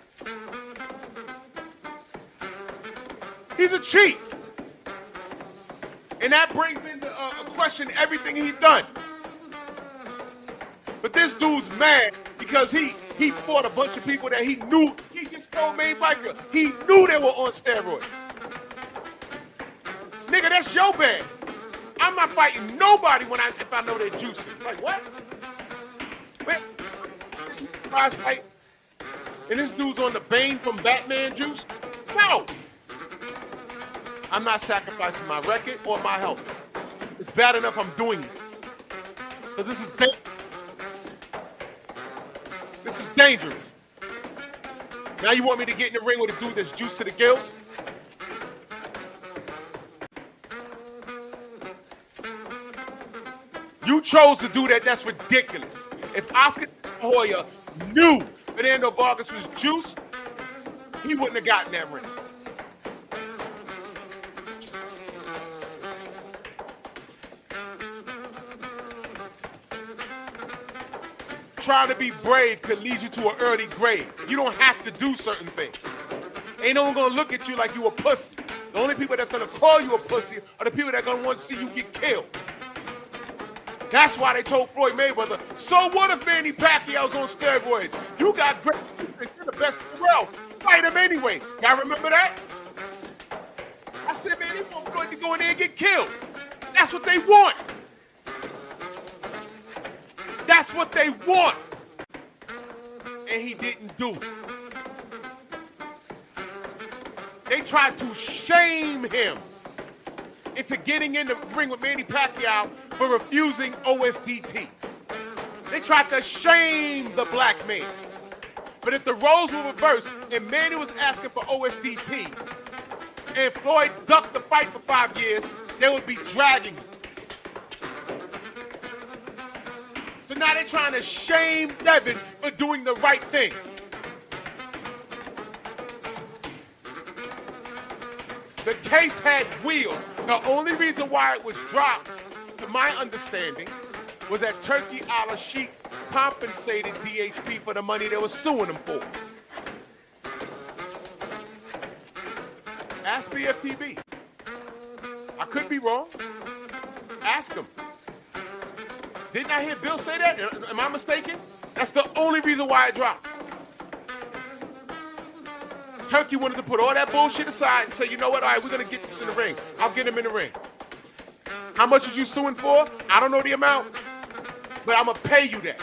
He's a cheat. And that brings into question everything he's done. But this dude's mad because he fought a bunch of people that he knew. He just told Main Biker he knew they were on steroids. Nigga, that's your bad. I'm not fighting nobody if I know they're juicing. Like what? Wait, surprise fight? And this dude's on the Bane from Batman juice? No. I'm not sacrificing my record or my health. It's bad enough I'm doing this. Because this is dangerous. This is dangerous. Now you want me to get in the ring with a dude that's juiced to the gills? You chose to do that. That's ridiculous. If Oscar De La Hoya knew Fernando Vargas was juiced, he wouldn't have gotten that ring. Trying to be brave could lead you to an early grave. You don't have to do certain things. Ain't no one gonna look at you like you a pussy. The only people that's gonna call you a pussy are the people that gonna want to see you get killed. That's why they told Floyd Mayweather, so what if Manny Pacquiao's on steroids? You got great defense, you're the best in the world. Fight him anyway. Y'all remember that? I said, man, they want Floyd to go in there and get killed. That's what they want. That's what they want. And he didn't do it. They tried to shame him into getting in the ring with Manny Pacquiao for refusing OSDT. They tried to shame the black man. But if the roles were reversed and Manny was asking for OSDT and Floyd ducked the fight for 5 years, they would be dragging him. So now they're trying to shame Devin for doing the right thing. The case had wheels. The only reason why it was dropped, to my understanding, was that Turkey Al-Sheikh compensated DHP for the money they were suing him for. Ask BFTB. I could be wrong. Ask him. Didn't I hear Bill say that? Am I mistaken? That's the only reason why it dropped. Turkey wanted to put all that bullshit aside and say, you know what? All right, we're going to get this in the ring. I'll get him in the ring. How much is you suing for? I don't know the amount, but I'm going to pay you that.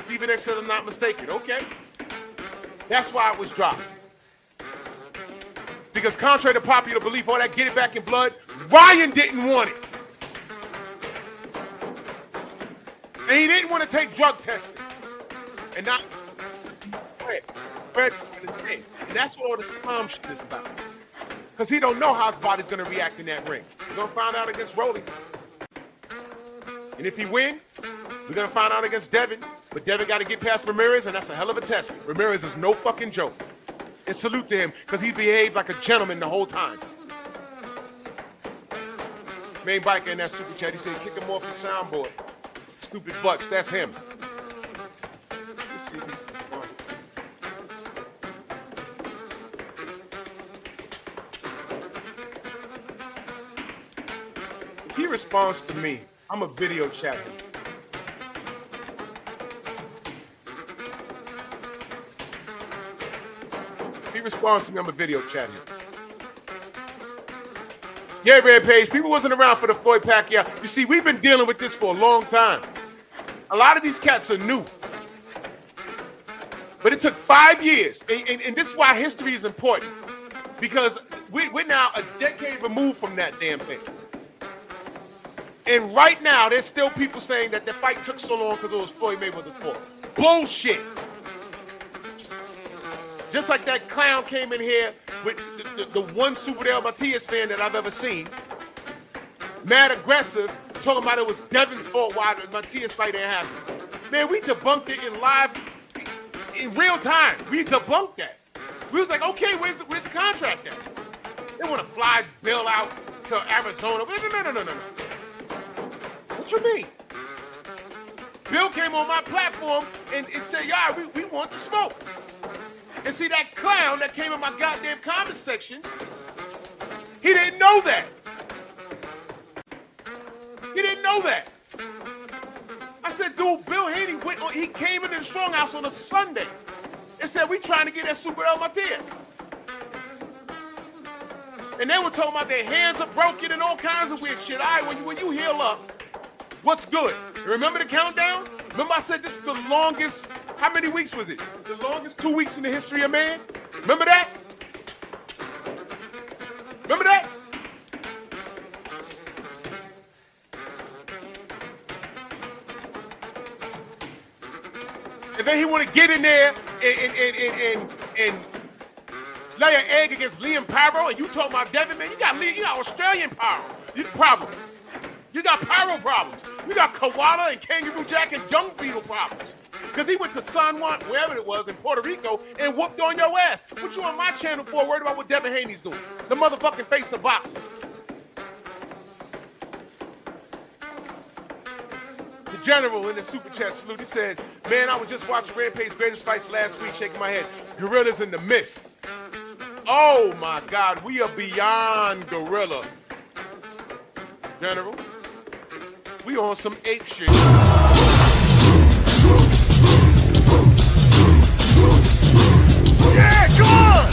Stephen X said I'm not mistaken. Okay. That's why it was dropped. Because contrary to popular belief, all that get it back in blood, Ryan didn't want it. And he didn't want to take drug testing. And not Fred is gonna think. And that's what all this calm shit is about. Because he don't know how his body's gonna react in that ring. We're gonna find out against Rolly. And if he win, we're gonna find out against Devin. But Devin got to get past Ramirez, and that's a hell of a test. Ramirez is no fucking joke. And salute to him, because he behaved like a gentleman the whole time. Main biker in that super chat, he said, kick him off the soundboard. Stupid butts, that's him. Let's see if he's responding. If he responds to me, I'm a video chat him. If he responds to me, I'm a video chat him. Yeah, Rampage, people wasn't around for the Floyd Pacquiao. You see, we've been dealing with this for a long time. A lot of these cats are new. But it took 5 years. And this is why history is important. Because we're now a decade removed from that damn thing. And right now, there's still people saying that the fight took so long because it was Floyd Mayweather's fault. Bullshit. Just like that clown came in here with the one Super Del Matias fan that I've ever seen. Mad aggressive, talking about it was Devin's fault why the Matias fight didn't happen. Man, we debunked it in live, in real time. We debunked that. We was like, okay, where's the contract at? They want to fly Bill out to Arizona. No. What you mean? Bill came on my platform and said, yeah, we want the smoke. And see, that clown that came in my goddamn comment section, he didn't know that. He didn't know that. I said, dude, Bill Haney, he came into the Strong House on a Sunday and said, we trying to get that Super El Matias. And they were talking about their hands are broken and all kinds of weird shit. All right, when you heal up, what's good? You remember the countdown? Remember I said this is the longest, how many weeks was it? The longest 2 weeks in the history of man? Remember that? Remember that? And then he want to get in there and lay an egg against Liam Pyro, and you talking about Devin, man? You got Australian Pyro. You problems. You got Pyro problems. You got Koala and Kangaroo Jack and Dung Beetle problems. Because he went to San Juan, wherever it was, in Puerto Rico, and whooped on your ass. What you on my channel for, worried about what Devin Haney's doing? The motherfucking face of boxing. The general in the super chat salute, he said, man, I was just watching Rampage's greatest fights last week, shaking my head. Gorillas in the mist. Oh my God, we are beyond gorilla. General, we on some ape shit. Yeah, come on!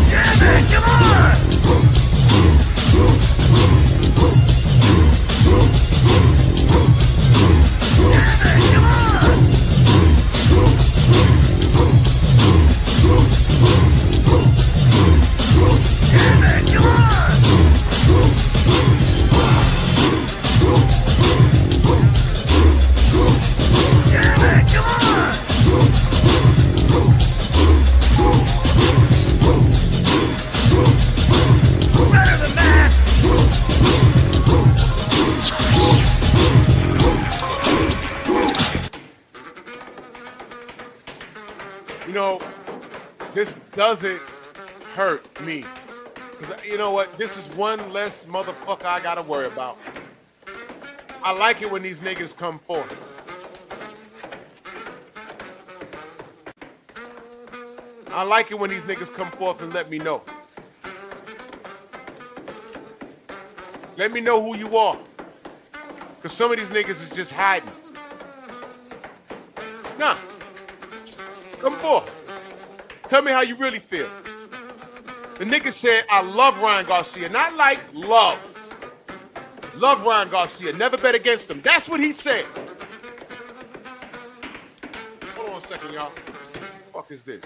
Yeah, man, come on! Yeah, man, come on! Yeah, man, come on! Yeah, man, come on! Better than that! You know, this doesn't hurt me. Because you know what? This is one less motherfucker I gotta worry about. I like it when these niggas come forth. I like it when these niggas come forth and let me know. Let me know who you are. Because some of these niggas is just hiding. Nah. Come forth. Tell me how you really feel. The nigga said, I love Ryan Garcia. Not like love. Love Ryan Garcia. Never bet against him. That's what he said. Hold on a second, y'all. What the fuck is this?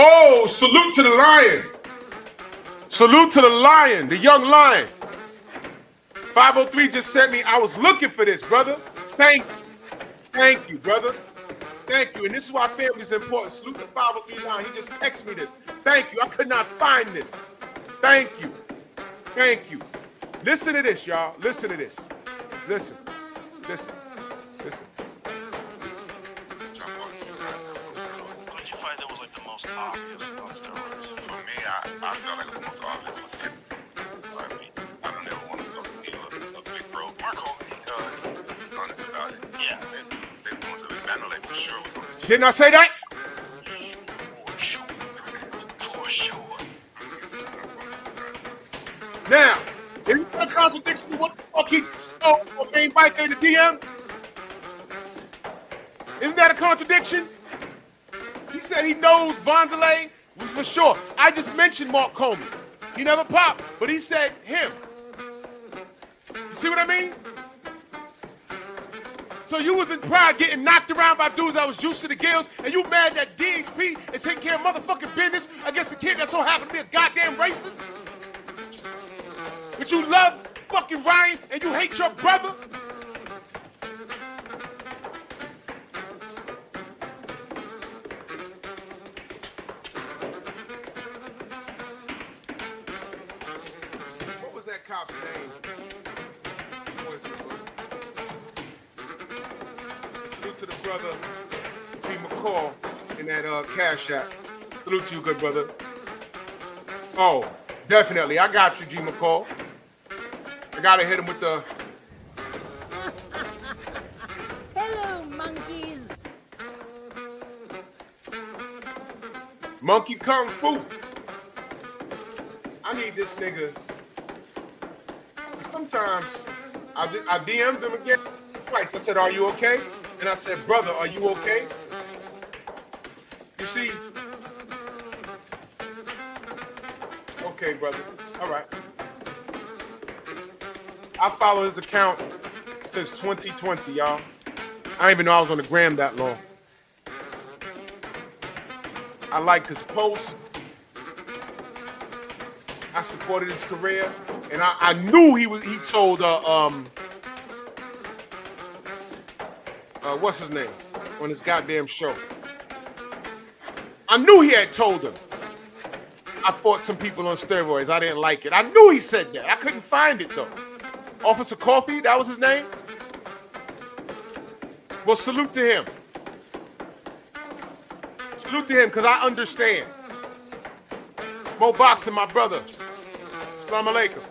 Oh, salute to the lion. Salute to the lion, the young lion. 503 just sent me, I was looking for this, brother. Thank you, brother. Thank you. And this is why family is important. Salute to 503 lion. He just texted me this. Thank you. I could not find this. Thank you. Thank you. Listen to this, y'all. Listen to this. Listen. Listen. Listen. What did you find that was like the most obvious on steroids? For me, I felt like it was the most obvious was Kid. I mean, I don't ever want to talk of Big Bro. Mark Holman, he was honest about it. Yeah, they must have been Mandalay for sure was on this. Didn't I say that? For sure. For sure. Now, is that a contradiction to what the fuck he stole from main biker in the DMs? Isn't that a contradiction? He said he knows Vondelay was for sure. I just mentioned Mark Coleman. He never popped, but he said him. You see what I mean? So you was in Pride getting knocked around by dudes that was juiced to the gills, and you mad that DHP is taking care of motherfucking business against a kid that so happened to be a goddamn racist? But you love fucking Ryan and you hate your brother? What was that cop's name? Boys in the hood. Salute to the brother, G. McCall, in that Cash App. Salute to you, good brother. Oh, definitely. I got you, G. McCall. I gotta hit him with the... Hello, monkeys. Monkey Kung Fu. I need this nigga. Sometimes I DM'd him again twice. I said, are you okay? And I said, brother, are you okay? You see? Okay, brother. All right. I follow his account since 2020, y'all. I didn't even know I was on the gram that long. I liked his posts. I supported his career. And I knew he told what's his name on his goddamn show. I knew he had told him I fought some people on steroids. I didn't like it. I knew he said that. I couldn't find it though. Officer Coffee, that was his name? Well, salute to him. Salute to him because I understand. Mo Boxing, my brother. Assalamu alaikum.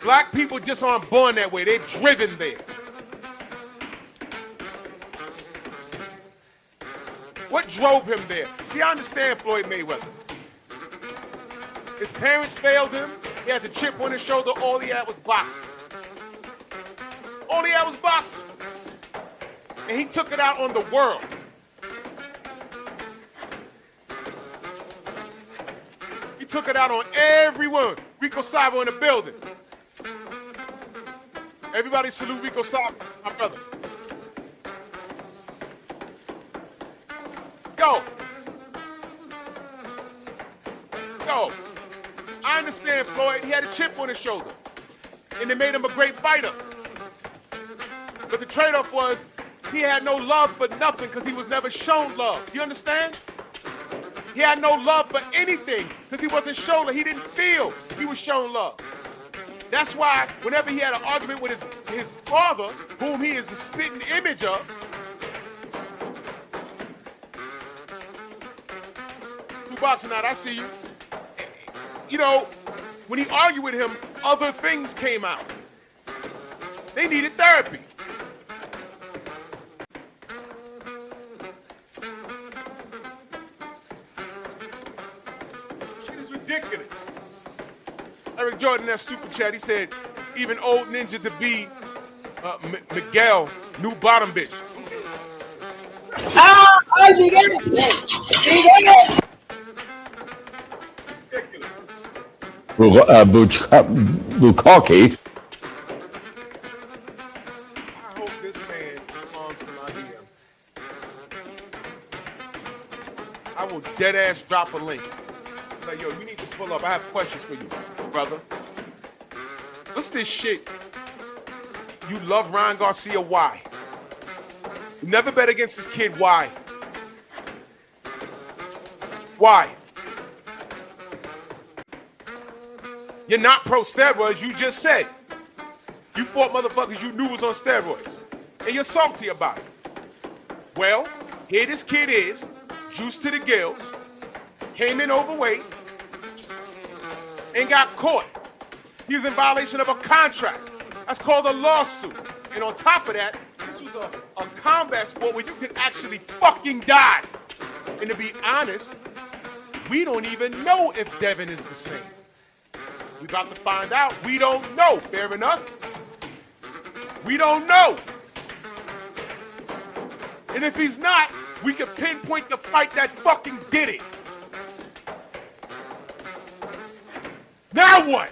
Black people just aren't born that way. They're driven there. What drove him there? See, I understand Floyd Mayweather. His parents failed him. He has a chip on his shoulder. All he had was boxing. All he had was boxing. And he took it out on the world. He took it out on everyone. Rico Sabo in the building. Everybody salute Rico Sabo, my brother. Yo, I understand Floyd. He had a chip on his shoulder, and it made him a great fighter. But the trade-off was he had no love for nothing because he was never shown love. You understand? He had no love for anything because he wasn't shown love. He didn't feel he was shown love. That's why whenever he had an argument with his father, whom he is a spitting image of, who boxing out, I see you. You know, when he argued with him, other things came out. They needed therapy. Shit is ridiculous. Eric Jordan, that super chat, he said, even old ninja to be Miguel, new bottom bitch. Bukaki. I hope this man responds to my DM. I will dead ass drop a link. Like, yo, you need to pull up. I have questions for you, brother. What's this shit? You love Ryan Garcia, why? You never bet against this kid, why? Why? You're not pro steroids, you just said. You fought motherfuckers you knew was on steroids. And you're salty about it. Well, here this kid is, juiced to the gills, came in overweight, and got caught. He's in violation of a contract. That's called a lawsuit. And on top of that, this was a combat sport where you could actually fucking die. And to be honest, we don't even know if Devin is the same. We about to find out. We don't know. Fair enough? We don't know. And if he's not, we can pinpoint the fight that fucking did it. Now what?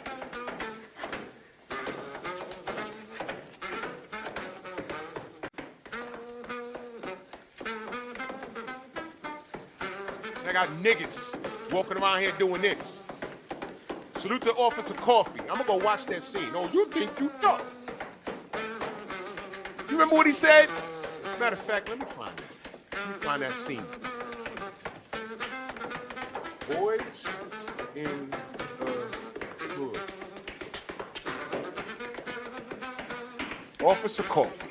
I got niggas walking around here doing this. Salute to Officer Coffee. I'm gonna go watch that scene. Oh, you think you tough? You remember what he said? Matter of fact, let me find that. Let me find that scene. Boys in the hood. Officer Coffee.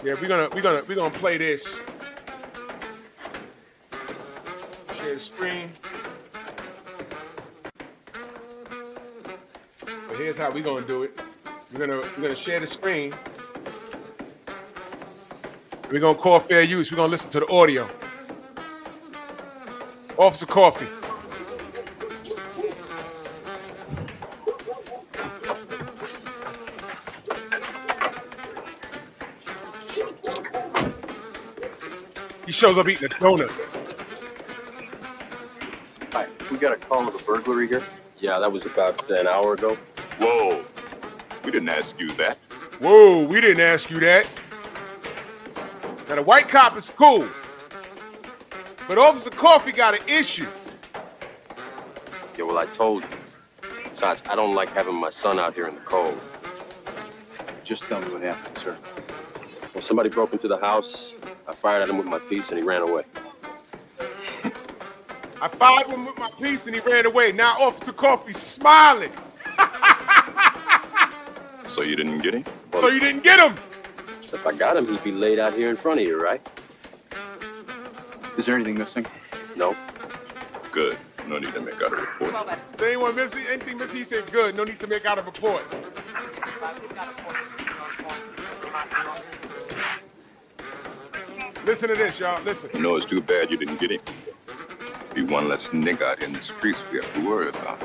Yeah, we're gonna play this. Share the screen. But here's how we're gonna do it. We're gonna share the screen. We're gonna call fair use. We're gonna listen to the audio. Officer Coffee. He shows up eating a donut. Hi, we got a call of a burglary here. Yeah, that was about an hour ago. Whoa. We didn't ask you that. Whoa, we didn't ask you that. Now, the white cop is cool. But Officer Coffee got an issue. Yeah, well, I told you. Besides, I don't like having my son out here in the cold. Just tell me what happened, sir. Well, somebody broke into the house. I fired at him with my piece and he ran away. I fired him with my piece and he ran away. Now Officer Coffee's smiling. So you didn't get him? Well, So you didn't get him. if I got him, he'd be laid out here in front of you, right? Is there anything missing? No. Good. No need to make out a report. If anyone missing anything missing, he said good. No need to make out a report. Listen to this, y'all. Listen. You know, it's too bad you didn't get him. Be one less nigga out in the streets we have to worry about.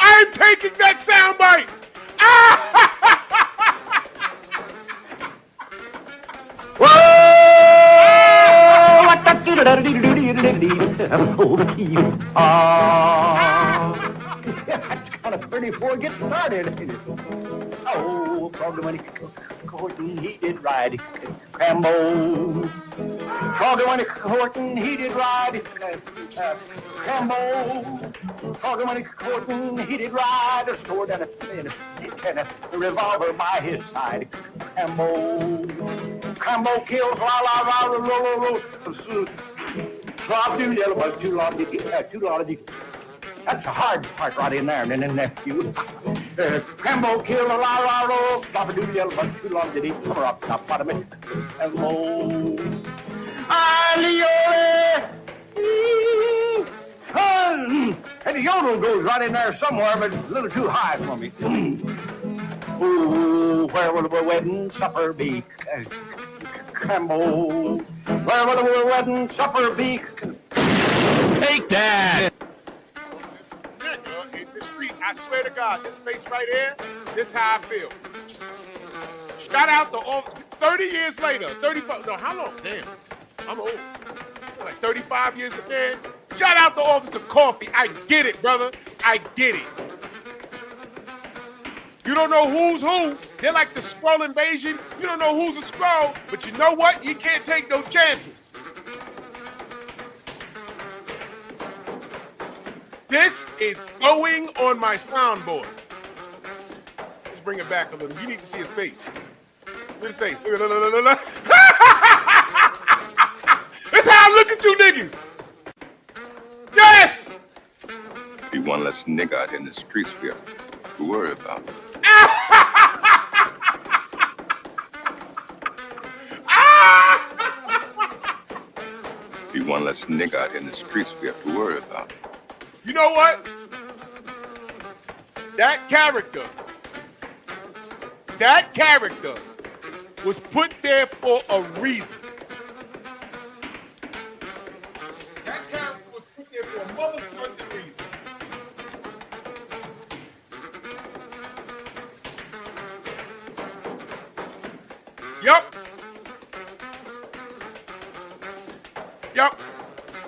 I'm taking that soundbite. That's kind of pretty before it gets started, ain't it? Oh, Froggy when courting, he did ride Crambo. Froggy when courting, he did ride Crambo. Froggy when courting, he did ride a sword and a revolver by his side. Crambo kills That's the hard part right in there, and then nephew. Crambo killed a la stop a doodle yellow, but too long did he come up top bottom it. Hello. Aliole. And the yodel goes right in there somewhere, but it's a little too high for me. Ooh, where will the wedding supper be? Crambo. Where will the wedding supper be? Take that! This nigga in the street, I swear to God, this face right here, this how I feel. Shout out to 30 years later, 35, no, how long? Damn, I'm old. Like 35 years again. Shout out to Officer Coffee. I get it, brother. I get it. You don't know who's who. They're like the Skrull invasion. You don't know who's a Skrull, but you know what? You can't take no chances. This is going on my soundboard. Let's bring it back a little. You need to see his face. Look at his face. Look at That's how I look at you niggas. Yes! Be one less nigga out in the streets we have to worry about. Be one less nigga out in the streets we have to worry about. You know what? That character was put there for a reason. That character was put there for a motherfucking reason. Yup. Yup.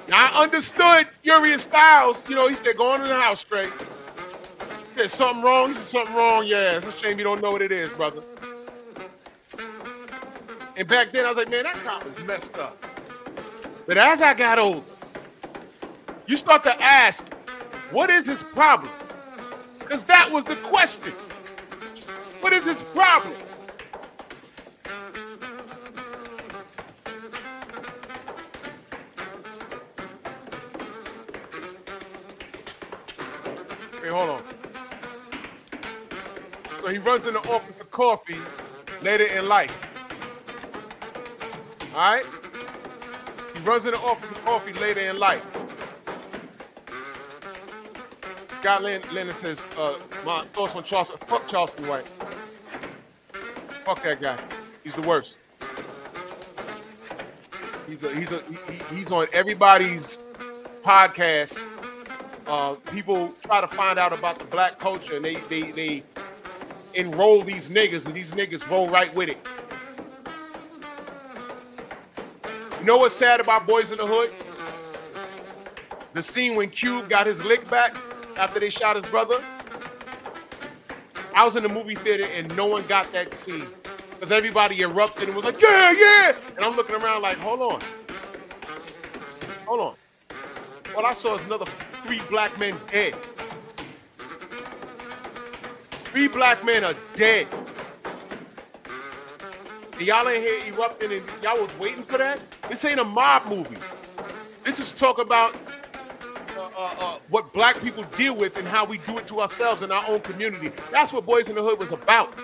Now, I understood Furious Styles. You know, he said, go on in the house straight. He said, something wrong? He said, something wrong? Yeah, it's a shame you don't know what it is, brother. And back then, I was like, man, that cop is messed up. But as I got older, you start to ask, what is his problem? Because that was the question. What is his problem? Wait, hold on. So he runs in the office of coffee later in life. All right? He runs in the office of coffee later in life. Scott Lennon says, my thoughts on Charleston. Fuck Charleston White. Fuck that guy. He's the worst. He's on everybody's podcast. People try to find out about the black culture, and they enroll these niggas, and these niggas roll right with it. You know what's sad about Boys in the Hood? The scene when Cube got his lick back after they shot his brother. I was in the movie theater and no one got that scene because everybody erupted and was like, yeah, yeah. And I'm looking around like, hold on. All I saw is another 3 black men dead. 3 black men are dead. And y'all ain't here erupting and y'all was waiting for that? This ain't a mob movie. This is talk about what black people deal with and how we do it to ourselves in our own community. That's what Boys in the Hood was about.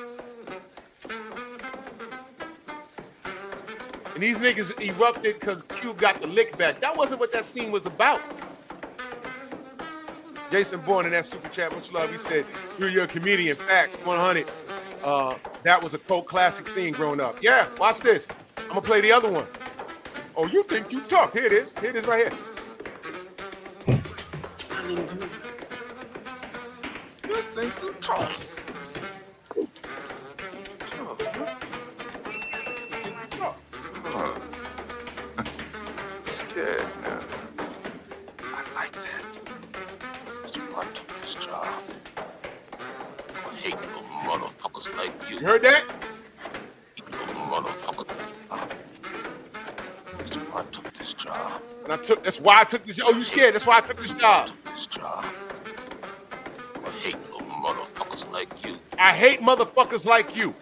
And these niggas erupted because Cube got the lick back. That wasn't what that scene was about. Jason Bourne in that super chat, much love. He said, you're a comedian. Facts, 100. That was a cult classic scene growing up. Yeah, watch this. I'm going to play the other one. Oh, you think you tough. Here it is. Here it is right here. You think you tough. Scared now. I like that. That's why I took this job. I hate little motherfuckers like you. You heard that? Little motherfucker. That's why I took this job. That's why I took this job. Oh, you scared? That's why I took this job. I hate little motherfuckers like you. I hate motherfuckers like you.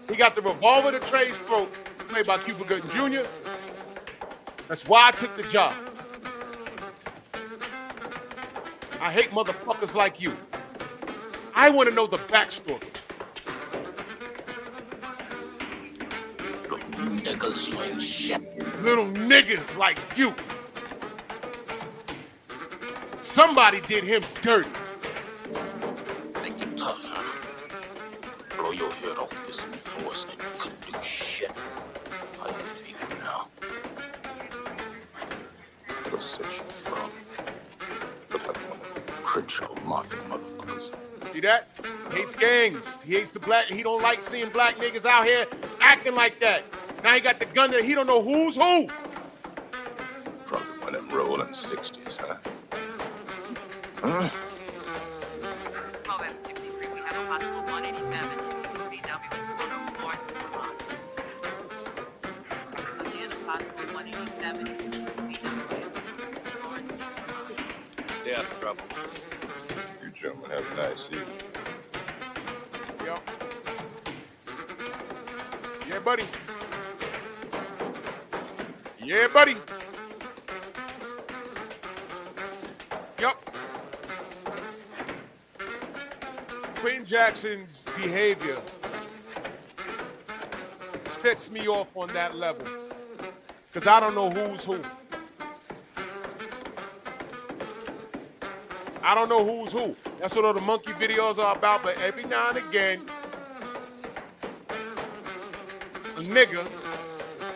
He got the revolver to Trey's throat, played by Cuba Gooding Jr. That's why I took the job. I hate motherfuckers like you. I want to know the backstory. Little niggas, you ain't shit. Little niggas like you. Somebody did him dirty. Think you tough, huh? Blow your head off with this Smith horse and you couldn't do shit. How you feeling now? What section from? Look like one of the Crenshaw Mafia motherfuckers. See that? He hates gangs. He hates the black. He don't like seeing black niggas out here acting like that. Now he got the gun that he don't know who's who. Probably one of them rolling 60s, huh? Huh? Well, at 63, we have a possible 187 in UDW with Porto, Florence, and Vermont. Again, a possible 187 in UDW. Stay out of trouble. You gentlemen have a nice evening. Yep. Yeah, buddy. Yeah, buddy. Yep. Quentin Jackson's behavior sets me off on that level because I don't know who's who. I don't know who's who. That's what all the monkey videos are about, but every now and again, a nigga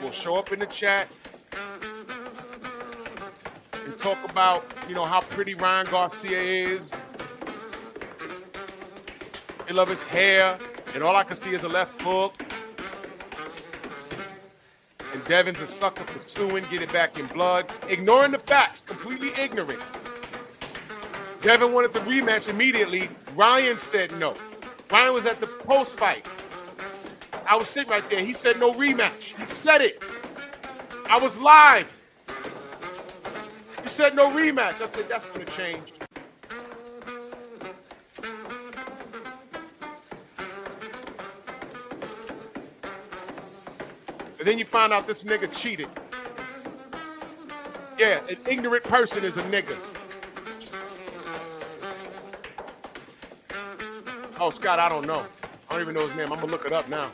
will show up in the chat and talk about, you know, how pretty Ryan Garcia is. They love his hair. And all I can see is a left hook. And Devin's a sucker for suing, get it back in blood. Ignoring the facts, completely ignorant. Devin wanted the rematch immediately. Ryan said no. Ryan was at the post-fight. I was sitting right there. He said no rematch. He said it. I was live. He said no rematch. I said, that's going to change. And then you find out this nigga cheated. Yeah, an ignorant person is a nigga. Oh, Scott, I don't know. I don't even know his name. I'm going to look it up now.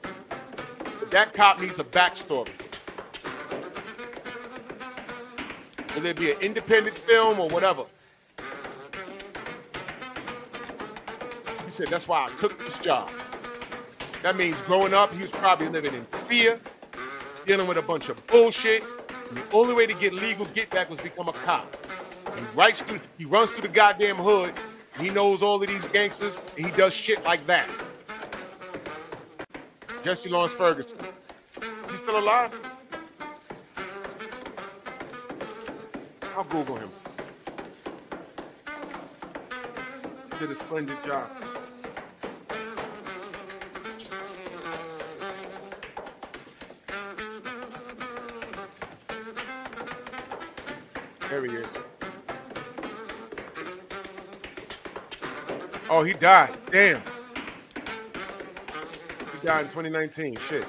But that cop needs a backstory. Whether it be an independent film or whatever. He said, that's why I took this job. That means growing up, he was probably living in fear, dealing with a bunch of bullshit. And the only way to get legal get back was become a cop. He runs through the goddamn hood. He knows all of these gangsters, and he does shit like that. Jesse Lawrence Ferguson. Is he still alive? I'll Google him. He did a splendid job. There he is. Oh, he died. Damn. He died in 2019. Shit.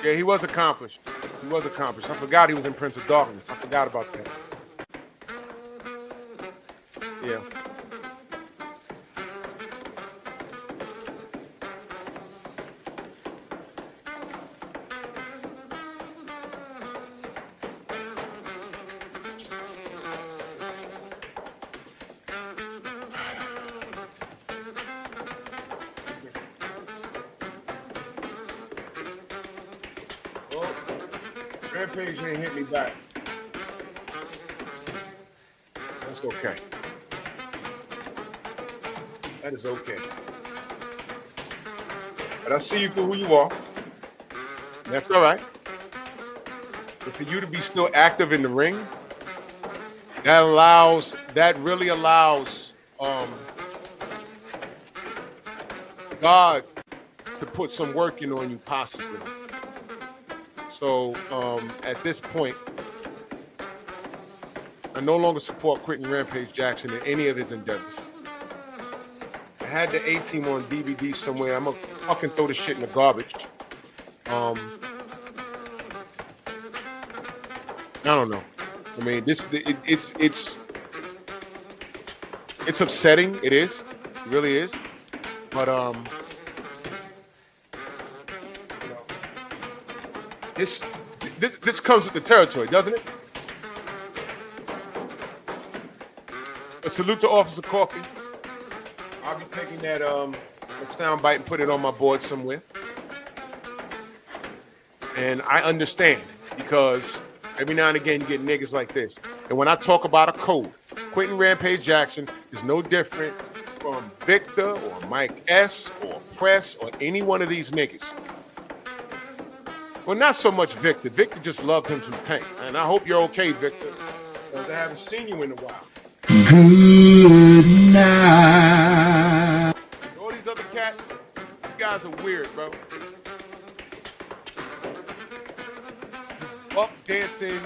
Yeah, he was accomplished. He was accomplished. I forgot he was in Prince of Darkness. I forgot about that. Yeah. Well, Rampage ain't hit me back. That's okay. That is okay. But I see you for who you are. That's all right. But for you to be still active in the ring, that really allows God to put some work in on you, possibly. So at this point, I no longer support Quentin Rampage Jackson in any of his endeavors. I had the A-Team on DVD somewhere. I'm gonna fucking throw this shit in the garbage. I don't know. I mean, it's upsetting. It is. It really is. But you know, this comes with the territory, doesn't it? A salute to Officer Coffee. I'll be taking that sound bite and put it on my board somewhere. And I understand, because every now and again you get niggas like this. And when I talk about a code, Quentin Rampage Jackson is no different from Victor or Mike S. or Press or any one of these niggas. Well, not so much Victor. Victor just loved him some Tank. And I hope you're okay, Victor, because I haven't seen you in a while. Good night. All these other cats, you guys are weird, bro. Buck dancing,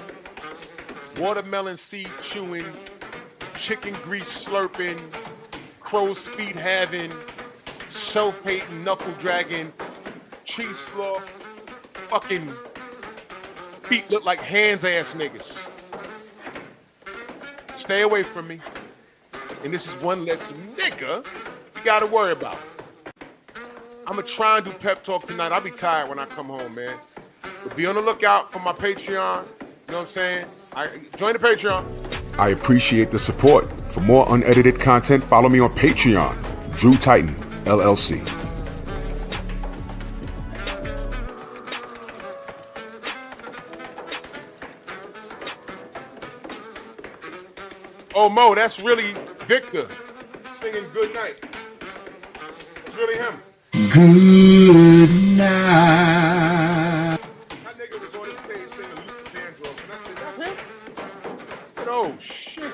watermelon seed chewing, chicken grease slurping, crow's feet having, self-hating, knuckle dragging, cheese slough, fucking feet look like hands ass niggas. Stay away from me. And this is one less nigga you gotta worry about. I'ma try and do pep talk tonight. I'll be tired when I come home, man. But be on the lookout for my Patreon. You know what I'm saying? Join the Patreon. I appreciate the support. For more unedited content, follow me on Patreon, Drew Titan. LLC. Oh, Mo, that's really Victor singing Good Night. It's really him. Good night. That nigga was on his stage singing Luther Vandross, and I said, that's him? I said, oh, shit.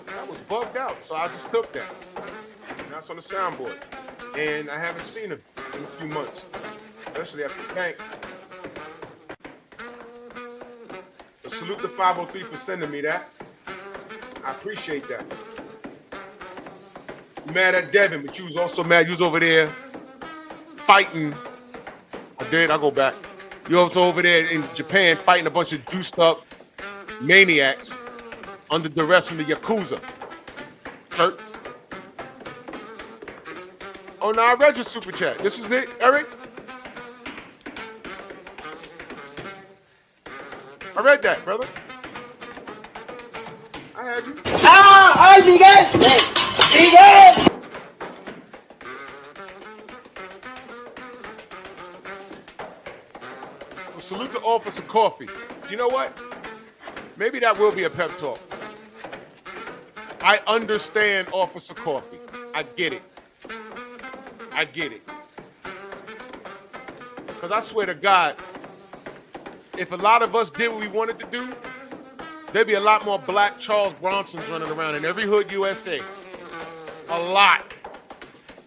That was bugged out, so I just took that. And that's on the soundboard. And I haven't seen him in a few months, especially after Bank. But salute the 503 for sending me that. I appreciate that. Mad at Devin, but you was also mad. You was over there fighting. I go back. You was over there in Japan fighting a bunch of juiced up maniacs under duress from the Yakuza. Church. Oh, no, I read your super chat. This is it, Eric? I read that, brother. I had you. ¡Ah! ¡Ay, Miguel! ¡Miguel! So salute to Officer Coffee. You know what? Maybe that will be a pep talk. I understand Officer Coffee. I get it. I get it. Because I swear to God, if a lot of us did what we wanted to do, there'd be a lot more black Charles Bronsons running around in every hood USA. A lot.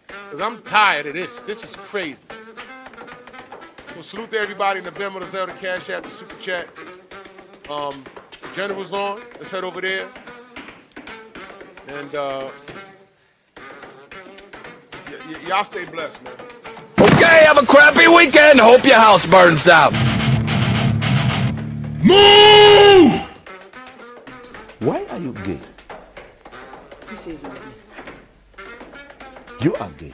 Because I'm tired of this. This is crazy. So salute to everybody in the Venmo, the Zelda, Cash App, the Super Chat. General's on. Let's head over there. And y'all stay blessed, man. Okay, have a crappy weekend. Hope your house burns down. Move! Why are you gay? Who says I'm gay? You are gay.